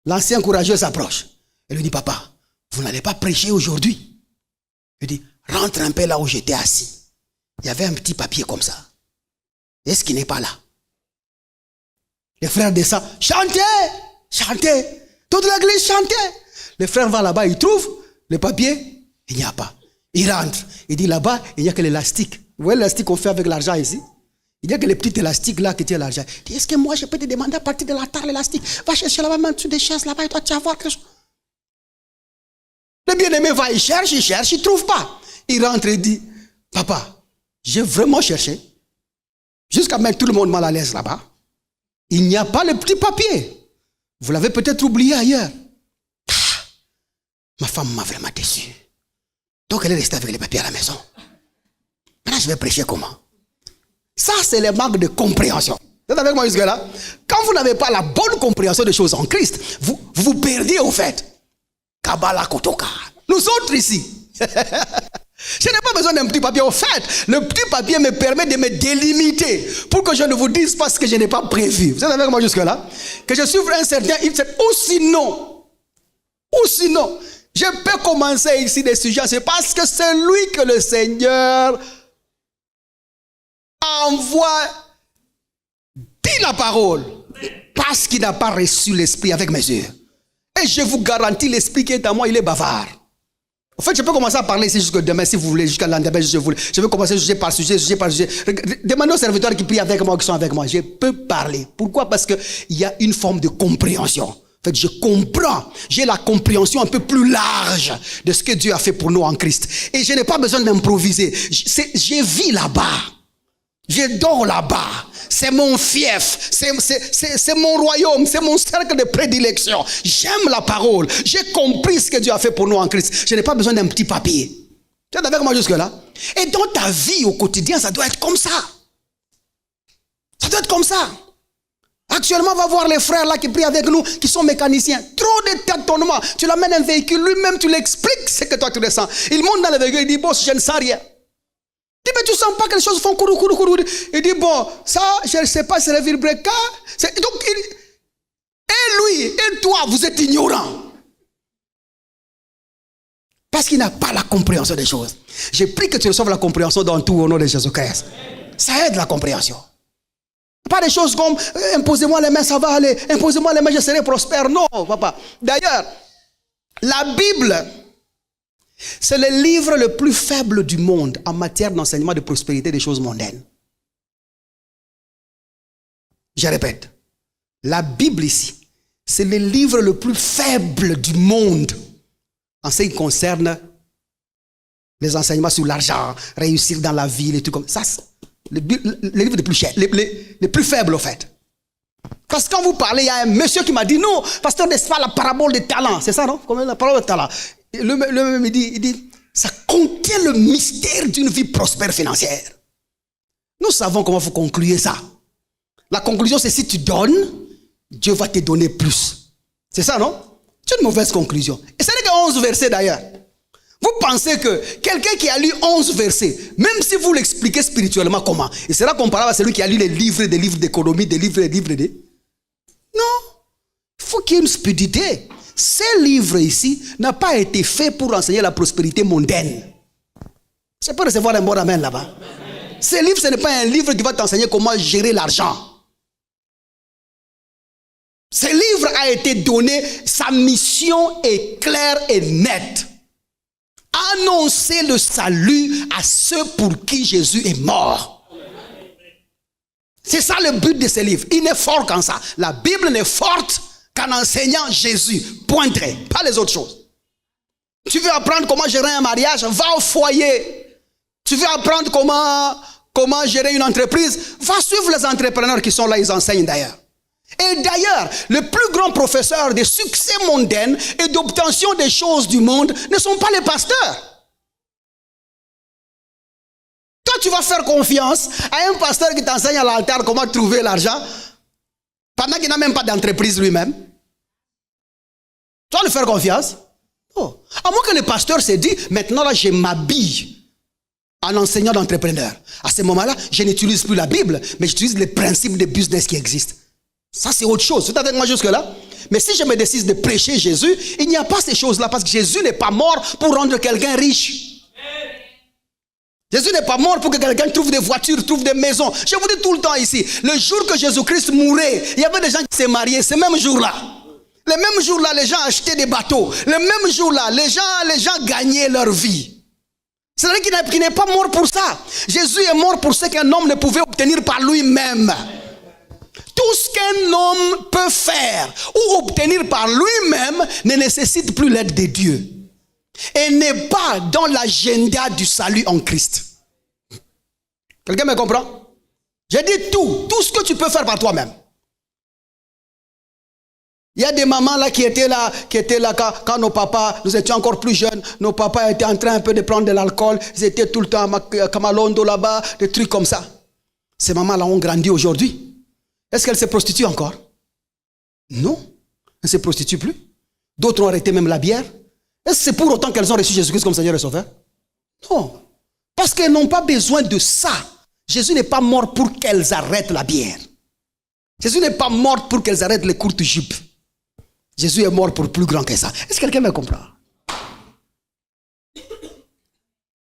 L'ancien courageux s'approche. Il lui dit, papa, vous n'allez pas prêcher aujourd'hui. Il dit, rentre un peu là où j'étais assis. Il y avait un petit papier comme ça. Est-ce qu'il n'est pas là? Les frères descendent, chantez, chantez. Toute l'église chantez. Les frères vont là-bas, ils trouvent le papier, il n'y a pas. Il rentre, il dit là-bas, il n'y a que l'élastique. Vous voyez l'élastique qu'on fait avec l'argent ici? Il n'y a que les petits élastiques là qui tiennent l'argent. Il dit, est-ce que moi je peux te demander à partir de l'altar l'élastique? Va chercher là-bas, même sur des chaises là-bas et toi tu vas voir quelque chose. Le bien-aimé va, il cherche, il ne trouve pas. Il rentre et dit, papa, j'ai vraiment cherché. Jusqu'à mettre tout le monde mal à l'aise là-bas. Il n'y a pas le petit papier. Vous l'avez peut-être oublié ailleurs. Ma femme m'a vraiment déçu. Donc elle est restée avec les papiers à la maison. Maintenant je vais prêcher comment? Ça c'est le manque de compréhension. Vous êtes avec moi jusque-là? Quand vous n'avez pas la bonne compréhension des choses en Christ, vous vous perdez au fait. Kabbalah Kotoka. Nous autres ici. Je n'ai pas besoin d'un petit papier. Au fait, le petit papier me permet de me délimiter pour que je ne vous dise pas ce que je n'ai pas prévu. Vous êtes avec moi jusque-là? Que je suivre un certain... Ou sinon, je peux commencer ici des sujets. C'est parce que c'est lui que le Seigneur envoie, dit la parole, parce qu'il n'a pas reçu l'esprit avec mesure. Et je vous garantis, l'esprit qui est en moi, il est bavard. En fait, je peux commencer à parler ici jusqu'à demain, si vous voulez, jusqu'à lendemain, je vais commencer sujet par sujet, Demandez aux serviteurs qui prient avec moi, qui sont avec moi. Je peux parler. Pourquoi? Parce qu'il y a une forme de compréhension. En fait, je comprends. J'ai la compréhension un peu plus large de ce que Dieu a fait pour nous en Christ. Et je n'ai pas besoin d'improviser. Je vis là-bas. Je dors là-bas. C'est mon fief, c'est mon royaume, c'est mon cercle de prédilection. J'aime la parole. J'ai compris ce que Dieu a fait pour nous en Christ. Je n'ai pas besoin d'un petit papier. Tu es avec moi jusque-là? Et dans ta vie au quotidien, ça doit être comme ça. Ça doit être comme ça. Actuellement, on va voir les frères là qui prient avec nous, qui sont mécaniciens. Trop de tâtonnements. Tu l'amènes un véhicule, lui-même tu l'expliques ce que toi tu ressens. Il monte dans le véhicule, il dit, boss, je ne sens rien. Tu mais tu ne sens pas que les choses font courou. Il dit, bon, ça, je ne sais pas, c'est le vilebrequin. Donc, et lui, et toi, vous êtes ignorants. Parce qu'il n'a pas la compréhension des choses. J'ai pris que tu reçoives la compréhension dans tout au nom de Jésus-Christ. Ça aide la compréhension. Pas des choses comme imposez-moi les mains, ça va aller. Imposez-moi les mains, je serai prospère. Non, papa. D'ailleurs, la Bible, c'est le livre le plus faible du monde en matière d'enseignement de prospérité des choses mondaines. Je répète, la Bible ici, c'est le livre le plus faible du monde en ce qui concerne les enseignements sur l'argent, réussir dans la vie, les trucs comme ça. Les livres les plus chers, les plus faibles en fait. Parce que quand vous parlez, il y a un monsieur qui m'a dit non, pasteur, n'est-ce pas la parabole des talents? C'est ça, non? Comme la parabole des talents. Le même il dit, ça contient le mystère d'une vie prospère financière. Nous savons comment il faut conclure ça. La conclusion, c'est si tu donnes, Dieu va te donner plus. C'est ça, non? C'est une mauvaise conclusion. Et ce n'est que 11 versets d'ailleurs. Vous pensez que quelqu'un qui a lu 11 versets, même si vous l'expliquez spirituellement comment, il sera comparable à celui qui a lu des livres d'économie, des livres. Non. Il faut qu'il y ait une spédité. Ces livres ici n'ont pas été faits pour enseigner la prospérité mondaine. Je peux recevoir un bon amen là-bas. Ces livres, ce n'est pas un livre qui va t'enseigner comment gérer l'argent. Ce livre a été donné, sa mission est claire et nette. Annoncer le salut à ceux pour qui Jésus est mort. C'est ça le but de ce livre. Il n'est fort qu'en ça. La Bible n'est forte qu'en enseignant Jésus. Point trait. Pas les autres choses. Tu veux apprendre comment gérer un mariage? Va au foyer. Tu veux apprendre comment gérer une entreprise? Va suivre les entrepreneurs qui sont là, ils enseignent d'ailleurs. Et d'ailleurs, le plus grand professeur de succès mondain et d'obtention des choses du monde ne sont pas les pasteurs. Toi, tu vas faire confiance à un pasteur qui t'enseigne à l'altar comment trouver l'argent pendant qu'il n'a même pas d'entreprise lui-même. Tu vas lui faire confiance? Oh. À moins que le pasteur se dit, maintenant là, je m'habille en enseignant d'entrepreneur. À ce moment-là, je n'utilise plus la Bible, mais j'utilise les principes de business qui existent. Ça, c'est autre chose. Vous êtes avec moi jusque-là? Mais si je me décide de prêcher Jésus, il n'y a pas ces choses-là parce que Jésus n'est pas mort pour rendre quelqu'un riche. Jésus n'est pas mort pour que quelqu'un trouve des voitures, trouve des maisons. Je vous dis tout le temps ici, le jour que Jésus-Christ mourait, il y avait des gens qui s'est mariés, ce même jour-là. Le même jour-là, les gens achetaient des bateaux. Le même jour-là, les gens gagnaient leur vie. C'est-à-dire qu'il n'est pas mort pour ça. Jésus est mort pour ce qu'un homme ne pouvait obtenir par lui-même. Tout ce qu'un homme peut faire ou obtenir par lui-même ne nécessite plus l'aide de Dieu. Et n'est pas dans l'agenda du salut en Christ. Quelqu'un me comprend? J'ai dit tout ce que tu peux faire par toi-même. Il y a des mamans là qui étaient là quand nos papas, nous étions encore plus jeunes, nos papas étaient en train un peu de prendre de l'alcool, ils étaient tout le temps à Kamalondo là-bas, des trucs comme ça. Ces mamans là ont grandi aujourd'hui. Est-ce qu'elles se prostituent encore? Non, elles ne se prostituent plus. D'autres ont arrêté même la bière. Est-ce que c'est pour autant qu'elles ont reçu Jésus-Christ comme Seigneur et Sauveur? Non, parce qu'elles n'ont pas besoin de ça. Jésus n'est pas mort pour qu'elles arrêtent la bière. Jésus n'est pas mort pour qu'elles arrêtent les courtes jupes. Jésus est mort pour plus grand que ça. Est-ce que quelqu'un me comprend?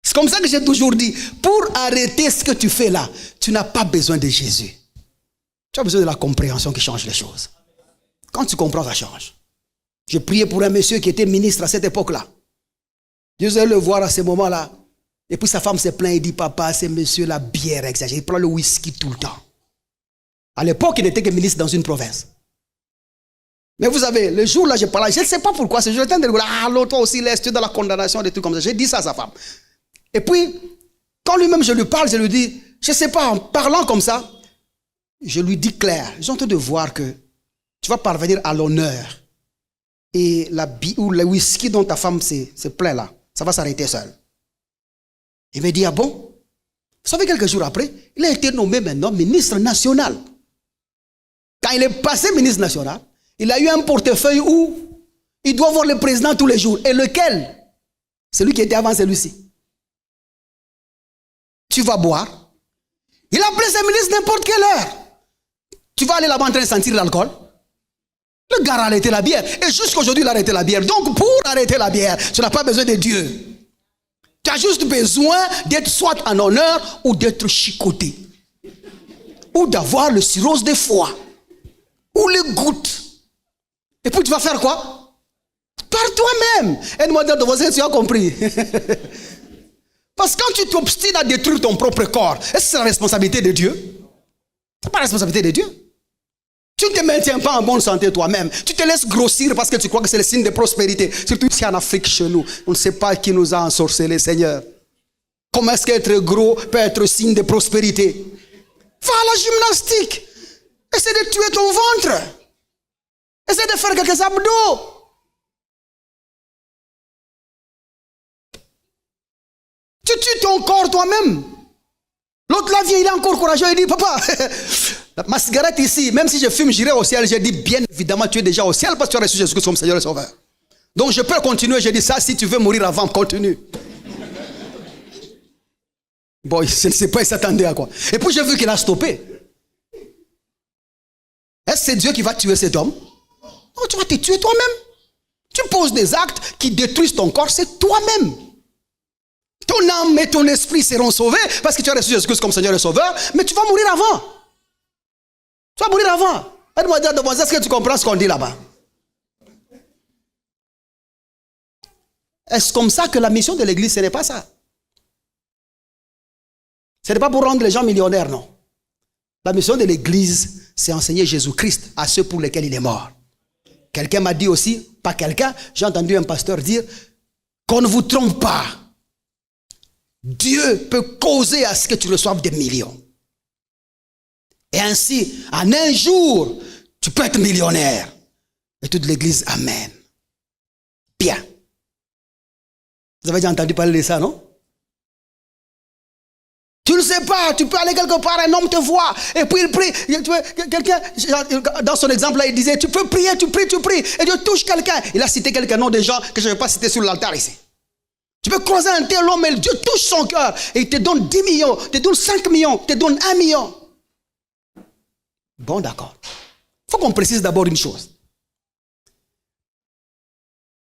C'est comme ça que j'ai toujours dit, pour arrêter ce que tu fais là, tu n'as pas besoin de Jésus. Tu as besoin de la compréhension qui change les choses. Quand tu comprends, ça change. J'ai prié pour un monsieur qui était ministre à cette époque-là. Dieu allait le voir à ce moment-là. Et puis sa femme se plaint et dit, papa, c'est monsieur la bière exagérée. Il prend le whisky tout le temps. À l'époque, il n'était que ministre dans une province. Mais vous savez, le jour-là, je parlais, je ne sais pas pourquoi, ce jour-là, l'autre aussi, laisse tu dans la condamnation, des trucs comme ça. J'ai dit ça à sa femme. Et puis, quand lui-même je lui parle, je lui dis, je ne sais pas, en parlant comme ça, je lui dis clair, j'ai envie de voir que tu vas parvenir à l'honneur. Et ou le whisky dont ta femme se plaint là, ça va s'arrêter seul. Il me dit, ah bon? Vous savez, quelques jours après, il a été nommé maintenant ministre national. Quand il est passé ministre national, il a eu un portefeuille où il doit voir le président tous les jours. Et lequel? Celui qui était avant celui-ci. tu vas boire. Il a appelé ses ministres n'importe quelle heure. Tu vas aller là-bas en train de sentir l'alcool. Le gars a arrêté la bière. Et jusqu'aujourd'hui, il a arrêté la bière. Donc, pour arrêter la bière, tu n'as pas besoin de Dieu. Tu as juste besoin d'être soit en honneur ou d'être chicoté. Ou d'avoir le cirrhose des foies. Ou les gouttes. Et puis, tu vas faire quoi? Par toi-même. Aide-moi à dire de voisin, tu as compris. Parce que quand tu t'obstines à détruire ton propre corps, est-ce que c'est la responsabilité de Dieu? Ce n'est pas la responsabilité de Dieu. Tu ne te maintiens pas en bonne santé toi-même. Tu te laisses grossir parce que tu crois que c'est le signe de prospérité. Surtout ici en Afrique, chez nous. On ne sait pas qui nous a ensorcelés, Seigneur. Comment est-ce qu'être gros peut être signe de prospérité? Va à la gymnastique. Essaie de tuer ton ventre. Essaie de faire quelques abdos. Tu tues ton corps toi-même. L'autre là vient, il est encore courageux, il dit, papa, ma cigarette ici, même si je fume, j'irai au ciel. J'ai dit, bien évidemment, tu es déjà au ciel parce que tu as reçu Jésus-Christ comme Seigneur et Sauveur. Donc je peux continuer. J'ai dit ça, si tu veux mourir avant, continue. Bon, je ne sais pas, il s'attendait à quoi. Et puis j'ai vu qu'il a stoppé. Est-ce que c'est Dieu qui va tuer cet homme? Non, tu vas te tuer toi-même. Tu poses des actes qui détruisent ton corps, c'est toi-même. Ton âme et ton esprit seront sauvés parce que tu as reçu Jésus-Christ comme Seigneur et Sauveur, mais tu vas mourir avant. Tu vas mourir avant. Aide-moi dire devant ça, est-ce que tu comprends ce qu'on dit là-bas? Est-ce comme ça que la mission de l'église, ce n'est pas ça? Ce n'est pas pour rendre les gens millionnaires, non. La mission de l'église, c'est enseigner Jésus-Christ à ceux pour lesquels il est mort. Quelqu'un m'a dit aussi, pas quelqu'un, j'ai entendu un pasteur dire, qu'on ne vous trompe pas. Dieu peut causer à ce que tu reçoives des millions. Et ainsi, en un jour, tu peux être millionnaire. Et toute l'église, amen. Bien. Vous avez déjà entendu parler de ça, non? Tu ne sais pas, tu peux aller quelque part, un homme te voit, et puis il prie. Quelqu'un, dans son exemple là, il disait, tu peux prier, tu pries, et Dieu touche quelqu'un. Il a cité quelques noms de gens que je ne vais pas citer sur l'altar ici. Tu peux croiser un tel homme, et Dieu touche son cœur, et il te donne 10 millions, te donne 5 millions, te donne 1 million. Bon, d'accord. Il faut qu'on précise d'abord une chose.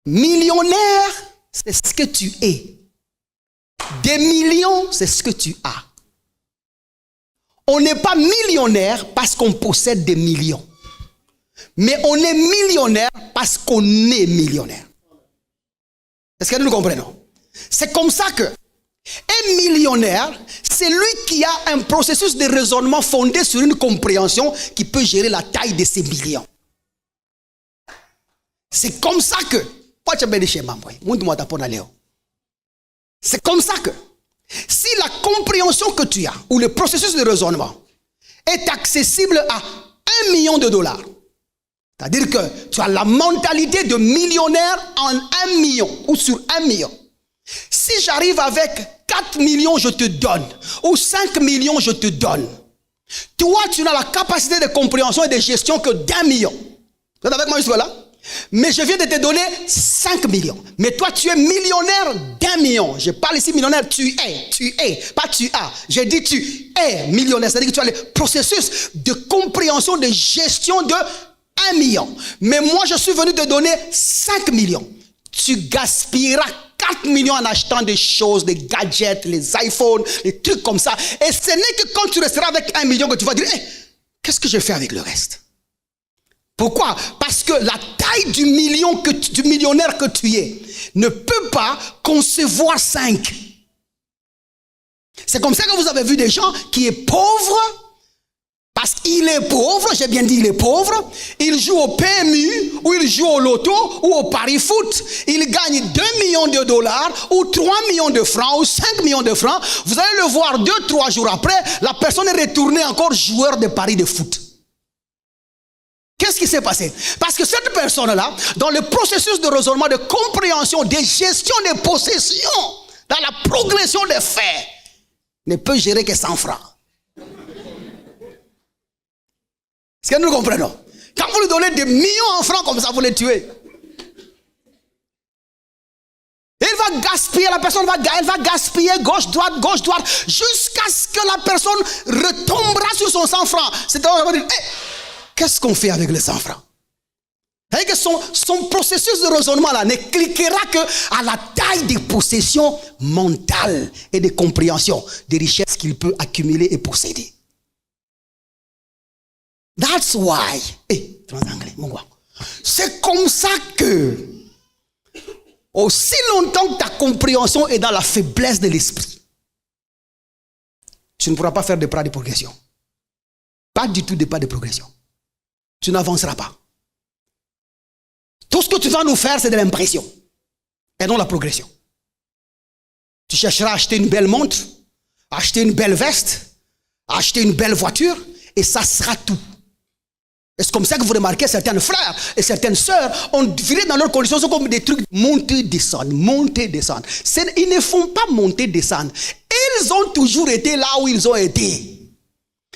Millionnaire, c'est ce que tu es. Des millions, c'est ce que tu as. On n'est pas millionnaire parce qu'on possède des millions. Mais on est millionnaire parce qu'on est millionnaire. Est-ce que nous comprenons? C'est comme ça que un millionnaire, c'est lui qui a un processus de raisonnement fondé sur une compréhension qui peut gérer la taille de ses millions. C'est comme ça que c'est comme ça que si la compréhension que tu as ou le processus de raisonnement est accessible à 1 million de dollars, c'est-à-dire que tu as la mentalité de millionnaire en 1 million ou sur 1 million. Si j'arrive avec 4 millions, je te donne, ou 5 millions, je te donne. Toi, tu n'as la capacité de compréhension et de gestion que d'1 million. Vous êtes avec moi jusque-là? Mais je viens de te donner 5 millions. Mais toi, tu es millionnaire d'1 million. Je parle ici millionnaire, tu es, pas tu as. J'ai dit tu es millionnaire. C'est-à-dire que tu as le processus de compréhension, de gestion de 1 million. Mais moi, je suis venu te donner 5 millions. Tu gaspilleras 4 millions en achetant des choses, des gadgets, les iPhones, les trucs comme ça. Et ce n'est que quand tu resteras avec 1 million que tu vas dire, hey, qu'est-ce que je fais avec le reste? Pourquoi? Parce que la taille du millionnaire que tu es ne peut pas concevoir 5. C'est comme ça que vous avez vu des gens qui sont pauvres. Parce qu'il est pauvre, j'ai bien dit il est pauvre, il joue au PMU, ou il joue au loto, ou au pari foot, il gagne 2 millions de dollars, ou 3 millions de francs, ou 5 millions de francs, vous allez le voir 2-3 jours après, la personne est retournée encore joueur de paris de foot. Qu'est-ce qui s'est passé? Parce que cette personne-là, dans le processus de raisonnement, de compréhension, de gestion des possessions, dans la progression des faits, ne peut gérer que 100 francs. Est-ce que nous comprenons? Quand vous lui donnez des millions en francs comme ça, vous les tuez. Et il va gaspiller, la personne elle va gaspiller gauche, droite, jusqu'à ce que la personne retombera sur son 100 francs. C'est-à-dire, on va dire, hey, qu'est-ce qu'on fait avec les 100 francs? Et que son processus de raisonnement là ne cliquera qu'à la taille des possessions mentales et des compréhensions des richesses qu'il peut accumuler et posséder. That's why. C'est comme ça que aussi longtemps que ta compréhension est dans la faiblesse de l'esprit, tu ne pourras pas faire de pas de progression. Pas du tout de pas de progression. Tu n'avanceras pas. Tout ce que tu vas nous faire, c'est de l'impression et non la progression. Tu chercheras à acheter une belle montre, à acheter une belle veste, à acheter une belle voiture, et ça sera tout. Et c'est comme ça que vous remarquez certains frères et certaines sœurs ont viré dans leurs conditions, sont comme des trucs monter, descendre, monter, descendre. Ils ne font pas monter, descendre. Ils ont toujours été là où ils ont été.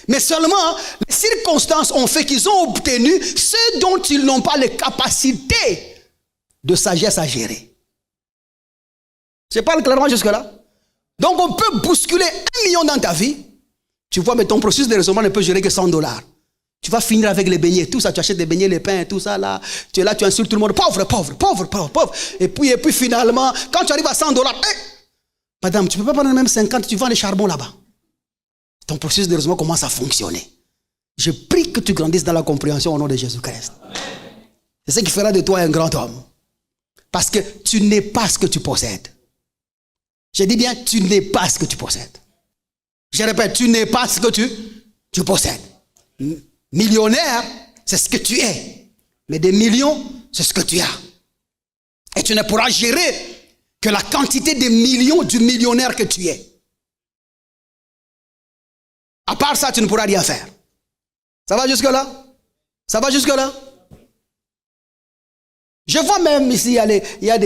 Mais seulement, les circonstances ont fait qu'ils ont obtenu ce dont ils n'ont pas les capacités de sagesse à gérer. Je parle clairement jusque-là. Donc, on peut bousculer 1 million dans ta vie. Tu vois, mais ton processus de raisonnement ne peut gérer que $100. Tu vas finir avec les beignets, tout ça. Tu achètes des beignets, les pains, tout ça là. Tu es là, tu insultes tout le monde. Pauvre, pauvre, pauvre, pauvre, pauvre. Et puis finalement, quand tu arrives à $100, hey, madame, tu ne peux pas prendre même 50, tu vends les charbons là-bas. Ton processus de raisonnement commence à fonctionner. Je prie que tu grandisses dans la compréhension au nom de Jésus-Christ. C'est ce qui fera de toi un grand homme. Parce que tu n'es pas ce que tu possèdes. Je dis bien, tu n'es pas ce que tu possèdes. Je répète, tu n'es pas ce que tu possèdes. Millionnaire, c'est ce que tu es. Mais des millions, c'est ce que tu as. Et tu ne pourras gérer que la quantité de millions du millionnaire que tu es. À part ça, tu ne pourras rien faire. Ça va jusque-là? Ça va jusque-là? Je vois même ici, il y a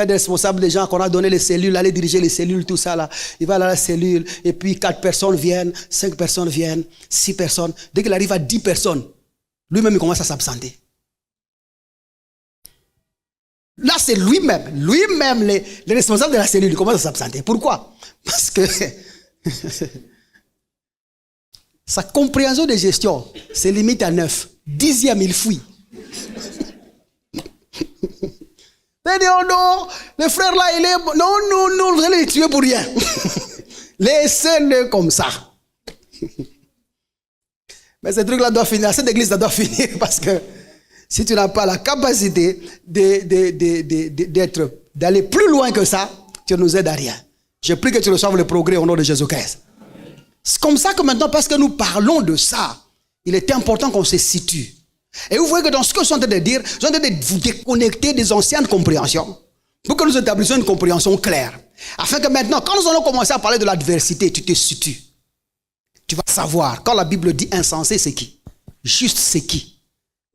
des responsables, des gens qu'on a donné les cellules, aller diriger les cellules, tout ça là. Il va à la cellule, et puis 4 personnes viennent, 5 personnes viennent, 6 personnes. Dès qu'il arrive à 10 personnes, lui-même il commence à s'absenter. Là, c'est lui-même, les responsables de la cellule, il commence à s'absenter. Pourquoi? Parce que sa compréhension de gestion se limite à 9. 10e, il fuit. Mais non, le frère là, il est... Non, vous allez les tuer pour rien. Laissez-le comme ça. Mais ce truc-là doit finir, cette église, ça doit finir parce que si tu n'as pas la capacité d'aller plus loin que ça, tu ne nous aides à rien. Je prie que tu reçoives le progrès au nom de Jésus-Christ. C'est comme ça que maintenant, parce que nous parlons de ça, il est important qu'on se situe. Et vous voyez que dans ce que je suis en train de dire, je suis en train de vous déconnecter des anciennes compréhensions pour que nous établissions une compréhension claire. Afin que maintenant, quand nous allons commencer à parler de l'adversité, tu te situes. Tu vas savoir, quand la Bible dit insensé, c'est qui? Juste, c'est qui?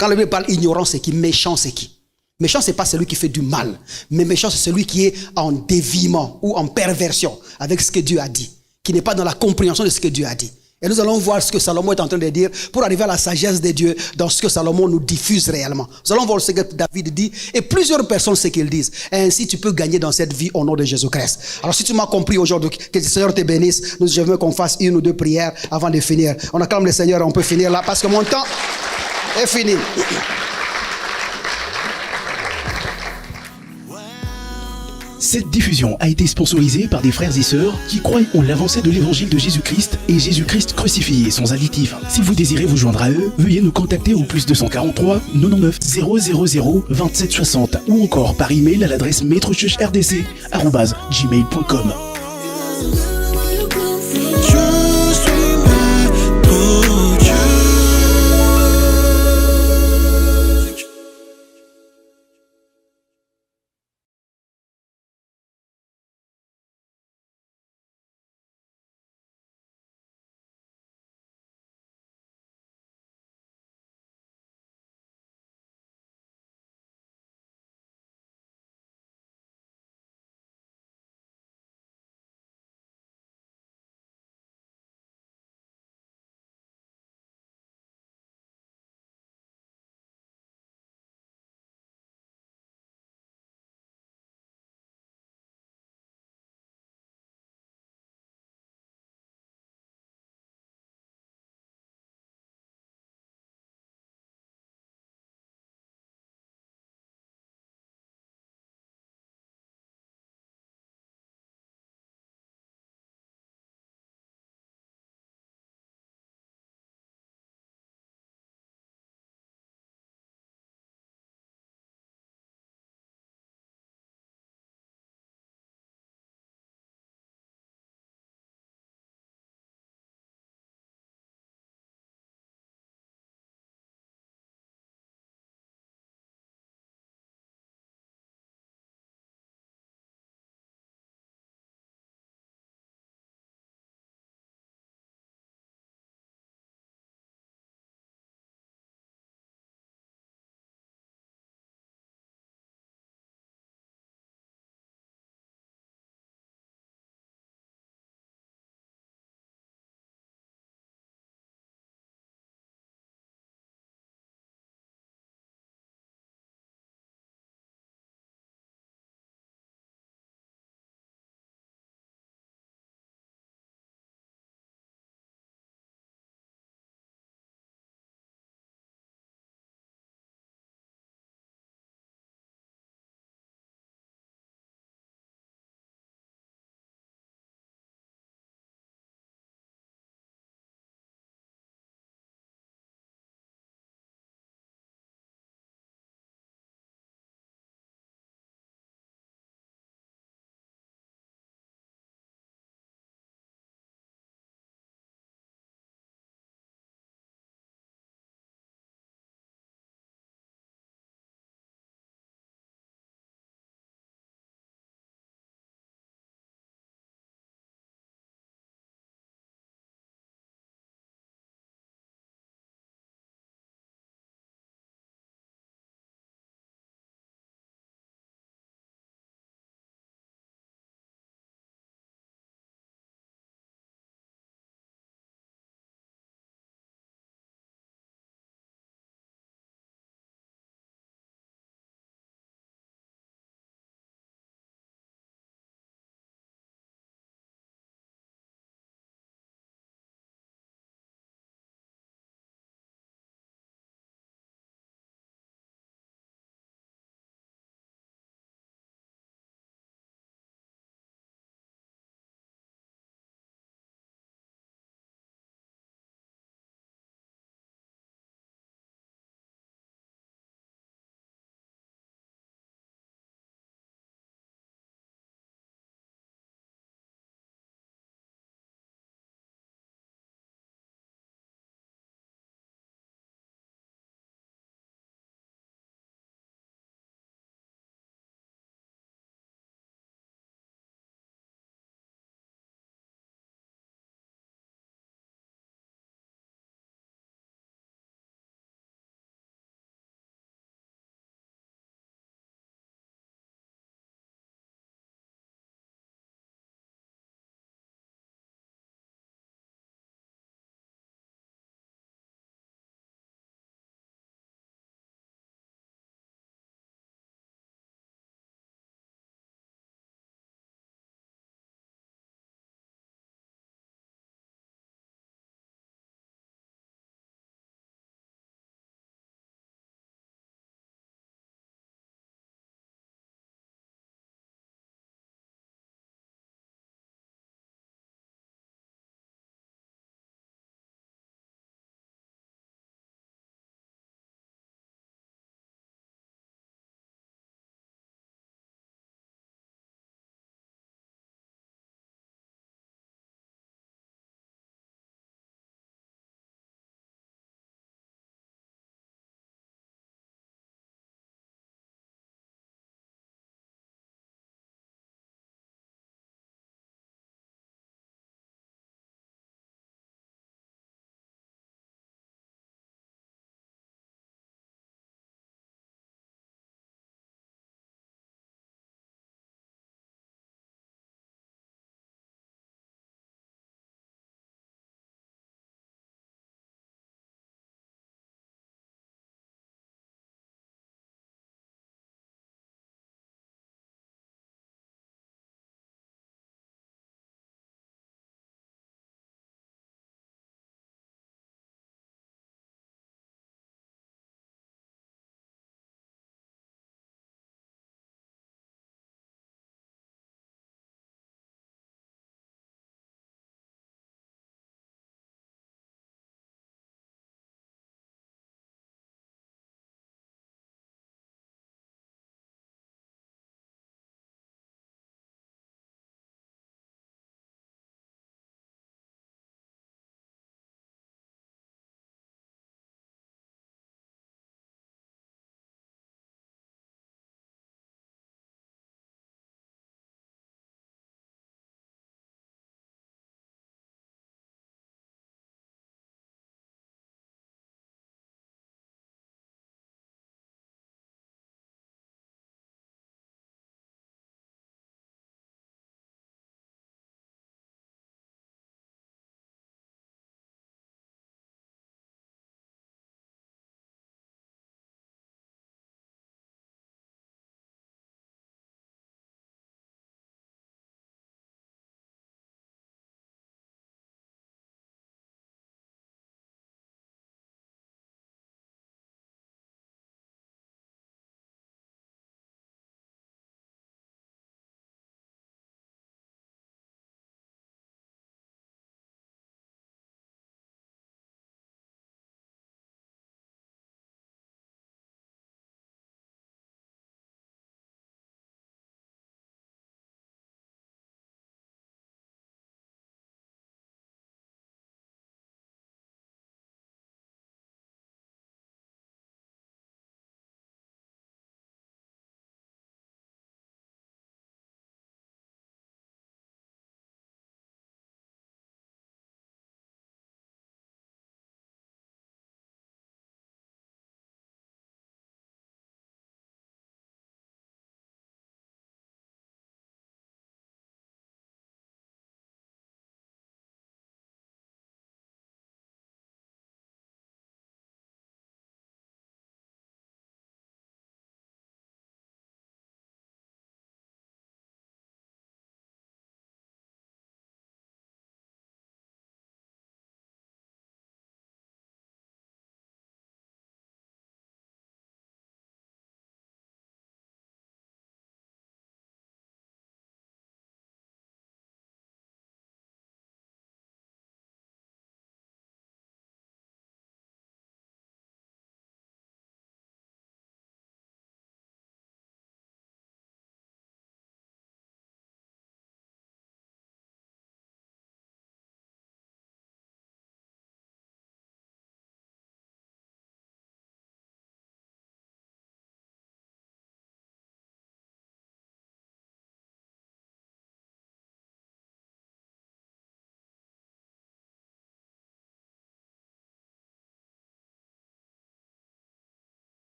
Quand la Bible parle ignorant, c'est qui? Méchant, c'est qui? Méchant, ce n'est pas celui qui fait du mal. Mais méchant, c'est celui qui est en déviement ou en perversion avec ce que Dieu a dit, qui n'est pas dans la compréhension de ce que Dieu a dit. Et nous allons voir ce que Salomon est en train de dire pour arriver à la sagesse de Dieu dans ce que Salomon nous diffuse réellement. Nous allons voir ce que David dit et plusieurs personnes ce qu'ils disent. Et ainsi tu peux gagner dans cette vie au nom de Jésus-Christ. Alors si tu m'as compris aujourd'hui, que le Seigneur te bénisse, je veux qu'on fasse 1 ou 2 prières avant de finir. On acclame le Seigneur, on peut finir là parce que mon temps est fini. Cette diffusion a été sponsorisée par des frères et sœurs qui croient en l'avancée de l'évangile de Jésus-Christ et Jésus-Christ crucifié sans additif. Si vous désirez vous joindre à eux, veuillez nous contacter au +243 99 000 27 60 ou encore par email à l'adresse maîtrechurchrdc@gmail.com.